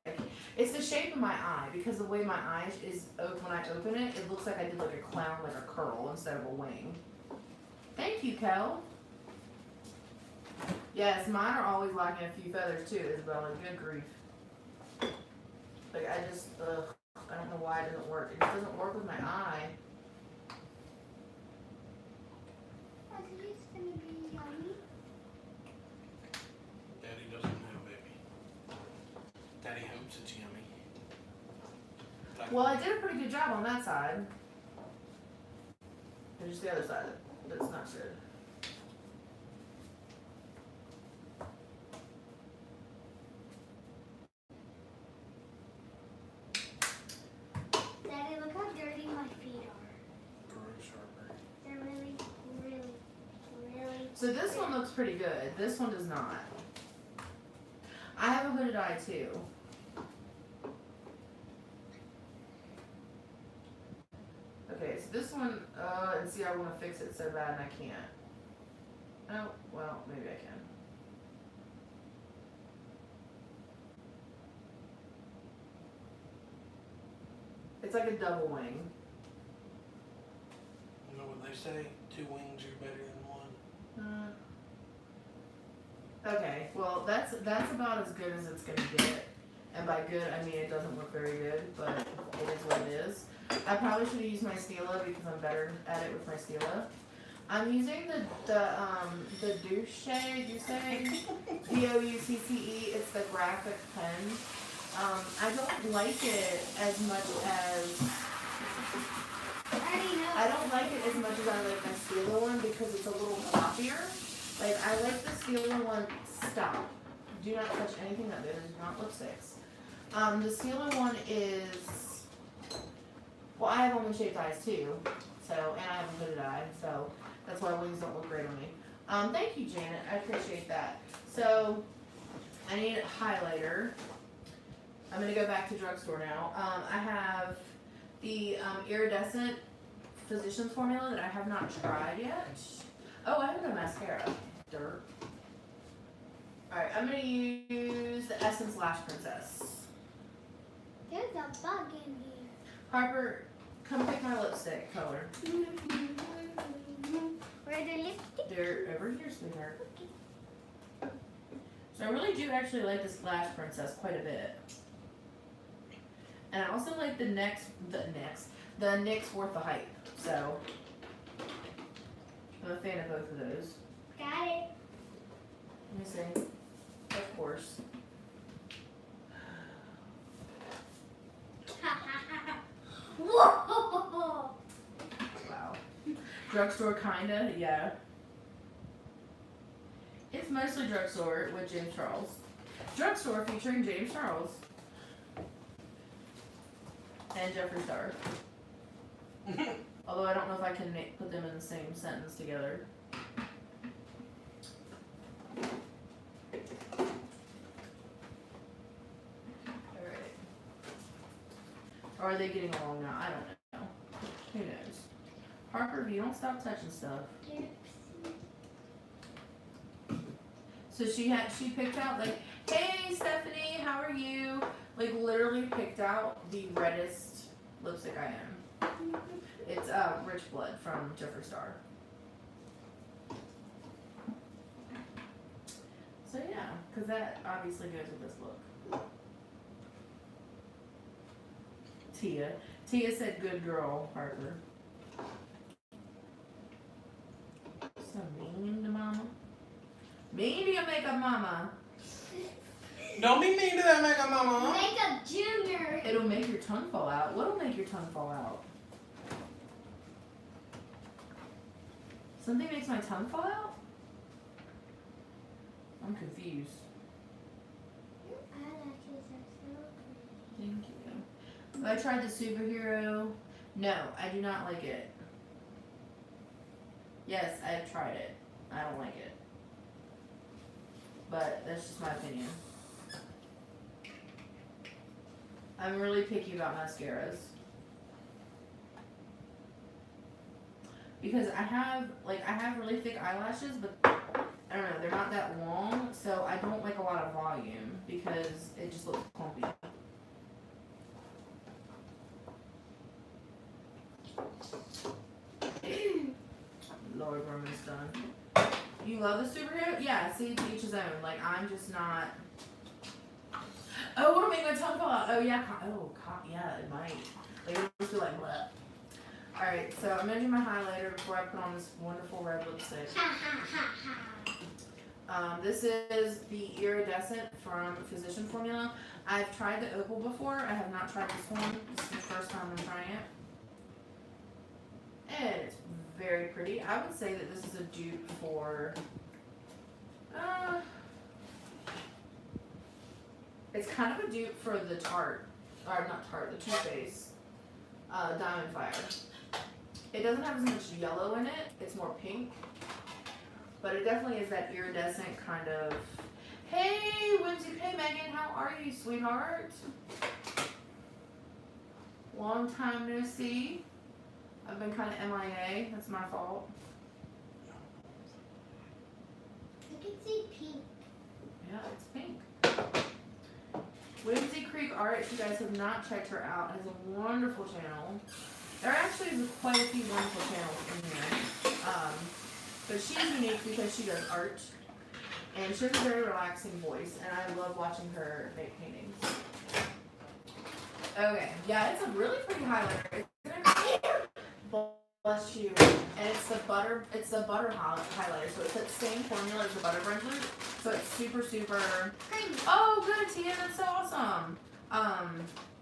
A: it's the shape of my eye because the way my eye is when I open it, it looks like I did like a clown, like a curl instead of a wing. Thank you, Kel. Yes, mine are always lacking a few feathers too, Isabella. Good grief. Like I just, I don't know why it doesn't work. It just doesn't work with my eye.
C: I think it's gonna be yummy.
B: Daddy doesn't know, baby. Daddy hopes it's yummy.
A: Well, I did a pretty good job on that side. And just the other side that's not good.
C: Daddy, look how dirty my feet are. They're really, really, really.
A: So this one looks pretty good. This one does not. I have a hooded eye too. Okay, so this one, and see, I want to fix it so bad and I can't. Oh, well, maybe I can. It's like a double wing.
B: You know what they say? 2 wings are better than 1.
A: Okay, well, that's about as good as it's gonna get. And by good, I mean it doesn't look very good, but it is what it is. I probably should have used my Stila because I'm better at it with my Stila. I'm using the Douce, D-O-U-C-C-E. It's the graphic pen. I don't like it as much as I don't like it as much as I like my Stila one because it's a little floppier. Like I like the Stila one. Stop. Do not touch anything that there is not lipsticks. The Stila one is, well, I have only shaped eyes too, so, and I have a hooded eye, so that's why wings don't look great on me. Thank you, Janet. I appreciate that. So, I need a highlighter. I'm going to go back to Drugstore now. I have the iridescent Physicians formula that I have not tried yet. Oh, I have no mascara. Dirt. Alright, I'm going to use the Essence Lash Princess.
C: There's a bug in here.
A: Harper, come pick my lipstick color.
C: Where's the lipstick?
A: They're over here, sweetheart. So I really do actually like this Lash Princess quite a bit. And I also like the NYX Worth the Hype. So I'm a fan of both of those.
C: Got it.
A: Let me see. Of course.
C: Whoa!
A: Wow. Drugstore kinda, yeah. It's mostly Drugstore with James Charles. Drugstore featuring James Charles. And Jeffree Star. Although I don't know if I can put them in the same sentence together. Alright. Or are they getting along now? I don't know. Who knows? Harper, if you don't stop touching stuff. So she picked out like, hey Stephanie, how are you? Like literally picked out the reddest lipstick I am. It's Rich Blood from Jeffree Star. So yeah, because that obviously goes with this look. Tia said good girl, Harper. So mean to mama. Mean to your makeup mama.
B: Don't be mean to that makeup mama.
C: Makeup Junior.
A: It'll make your tongue fall out. What'll make your tongue fall out? Something makes my tongue fall out? I'm confused.
C: Your eyelashes are so pretty.
A: Thank you. I tried the superhero. No, I do not like it. Yes, I have tried it. I don't like it. But that's just my opinion. I'm really picky about mascaras. Because I have really thick eyelashes, but I don't know, they're not that long, so I don't like a lot of volume because it just looks clumpy. Lord, we're almost done. You love the superhero? Yeah, see, to each his own. Like, I'm just not. Oh, it'll make my tongue fall out. Oh, yeah. Yeah, it might. Like, it'll just be like, bleh. Alright, so I'm going to do my highlighter before I put on this wonderful red lipstick. This is the Iridescent from Physician Formula. I've tried the Opal before. I have not tried this one. This is the first time I'm trying it. And it's very pretty. I would say that this is a dupe for... it's kind of a dupe for the Tarte. Or not Tarte, the Too Faced Diamond Fire. It doesn't have as much yellow in it. It's more pink. But it definitely is that iridescent kind of... Hey, Whimsy. Hey, Megan. How are you, sweetheart? Long time no see. I've been kind of MIA. That's my fault.
C: I can see pink.
A: Yeah, it's pink. Whimsy Creek Art, if you guys have not checked her out, has a wonderful channel. There actually is quite a few wonderful channels in here. But she's unique because she does art. And she has a very relaxing voice, and I love watching her make paintings. Okay, yeah, it's a really pretty highlighter. Bless you. And it's the butter highlighter, so it's the same formula as the butter bronzer. So it's super, super.
C: Creamy.
A: Oh, good, Tia, that's so awesome.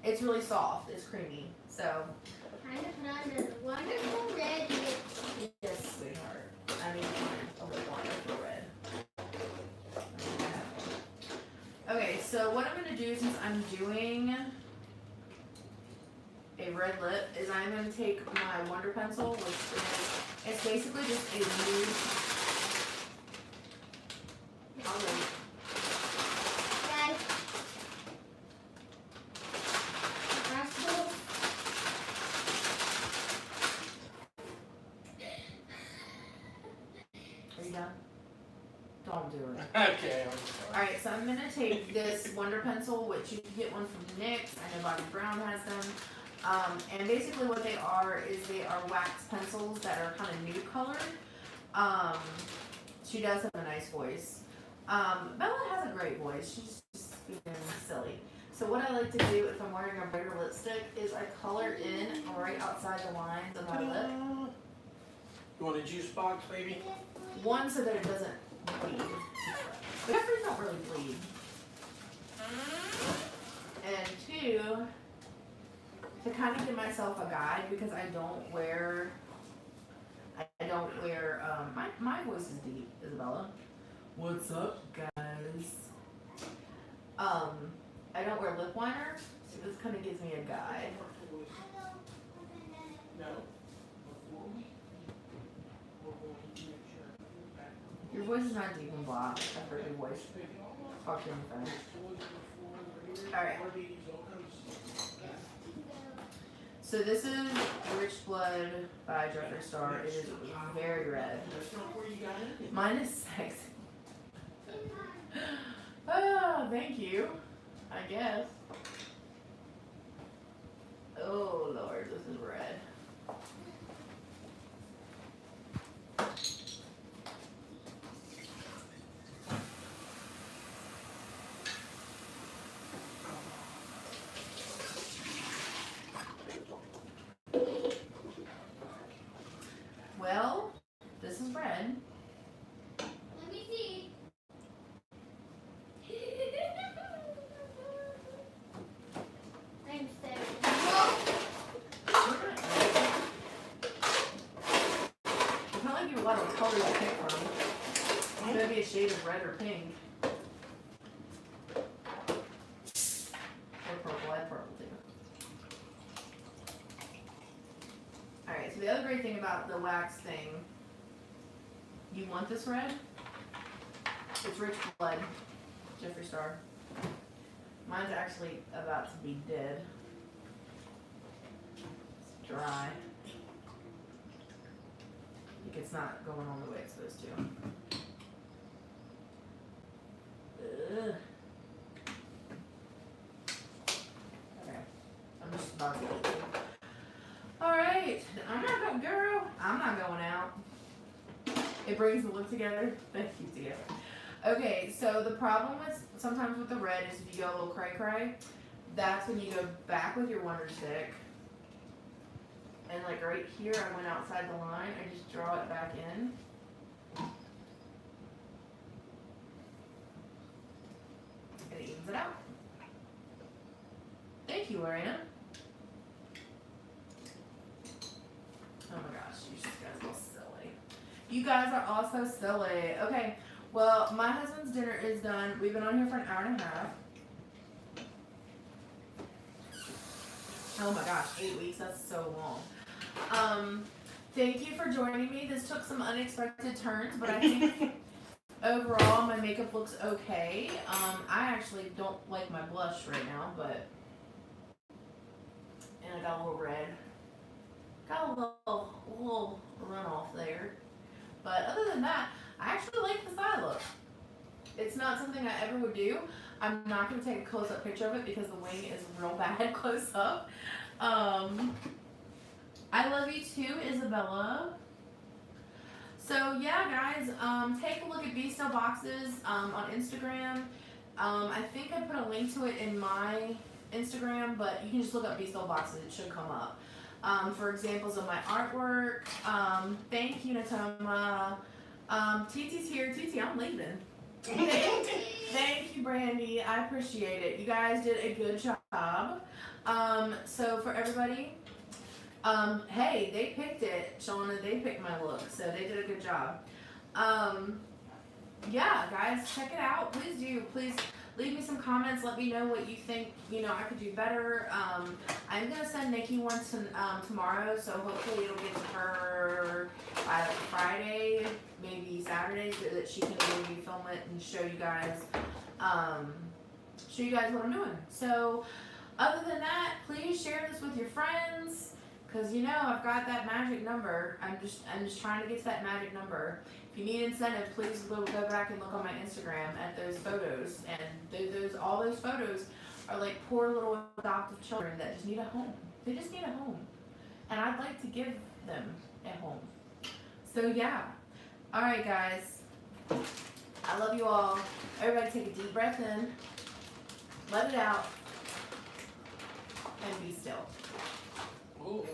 A: It's really soft. It's creamy. So.
C: Time to put on this wonderful red lipstick.
A: Yes, sweetheart. I need a little wonderful red. Okay, so what I'm gonna do since I'm doing a red lip is I'm going to take my Wonder Pencil, which is, it's basically just a nude. I'll wait.
C: Guys.
A: Are you done? Don't do it.
B: Okay, I'm sorry.
A: Alright, so I'm going to take this Wonder Pencil, which you can get one from NYX. I know Bobbi Brown has them. And basically what they are is they are wax pencils that are kind of nude colored. She does have a nice voice. Bella has a great voice. She's just being silly. So what I like to do if I'm wearing a brighter lipstick is I color in right outside the lines of my lip.
B: You want a juice box, baby?
A: One, so that it doesn't bleed. But Jeffrey don't really bleed. And two, to kind of give myself a guide because I don't wear, my voice is deep, Isabella. What's up, guys? I don't wear lip liner, so this kind of gives me a guide.
B: No.
A: Your voice is not deep and blah. I've heard your voice. Talk to me on the phone. Alright. So this is Rich Blood by Drugstore. It is very red. Mine is sexy. Oh, thank you. I guess. Oh Lord, this is red. Well, this is red.
C: Let me see. I'm
A: It's not like you have a lot of colors to pick from. It's gonna be a shade of red or pink. Or purple. I have purple too. Okay, so the other great thing about the wax thing, you want this red? It's rich blood, Jeffree Star. Mine's actually about to be dead. It's dry. Like it's not going on the way it's supposed to. Ugh. Okay, I'm just about to go. Alright, I'm not going, girl. I'm not going out. It brings the look together. Thank you, Tia. Okay, so the problem with sometimes with the red is if you go a little cray cray, that's when you go back with your Wonder Stick. And like right here, I went outside the line. I just draw it back in. And it evens it out. Thank you, Lorena. Oh my gosh, you guys are all silly. You guys are all so silly. Okay, well, my husband's dinner is done. We've been on here for an hour and a half. Oh my gosh, 8 weeks, that's so long. Thank you for joining me. This took some unexpected turns, but I think overall my makeup looks okay. I actually don't like my blush right now, but, and I got a little red. Got a little runoff there. But other than that, I actually like the side look. It's not something I ever would do. I'm not going to take a close-up picture of it because the wing is real bad close-up. I love you too, Isabella. So yeah, guys, take a look at Be Still Boxes on Instagram. I think I put a link to it in my Instagram, but you can just look up Be Still Boxes. It should come up. For examples of my artwork. Thank you, Natoma. TT's here. TT, I'm leaving. Thank you, Brandy. I appreciate it. You guys did a good job. So for everybody, hey, they picked it. Shauna, they picked my look, so they did a good job. Yeah, guys, check it out. Please do. Please leave me some comments. Let me know what you think, I could do better. I'm going to send Nikki one tomorrow, so hopefully it'll get to her by Friday, maybe Saturday, so that she can maybe film it and show you guys what I'm doing. So other than that, please share this with your friends, because I've got that magic number. I'm just trying to get to that magic number. If you need incentive, please go back and look on my Instagram at those photos. And all those photos are like poor little adoptive children that just need a home. They just need a home. And I'd like to give them a home. So yeah. All right, guys. I love you all. Everybody take a deep breath in. Let it out. And be still.
B: Ooh.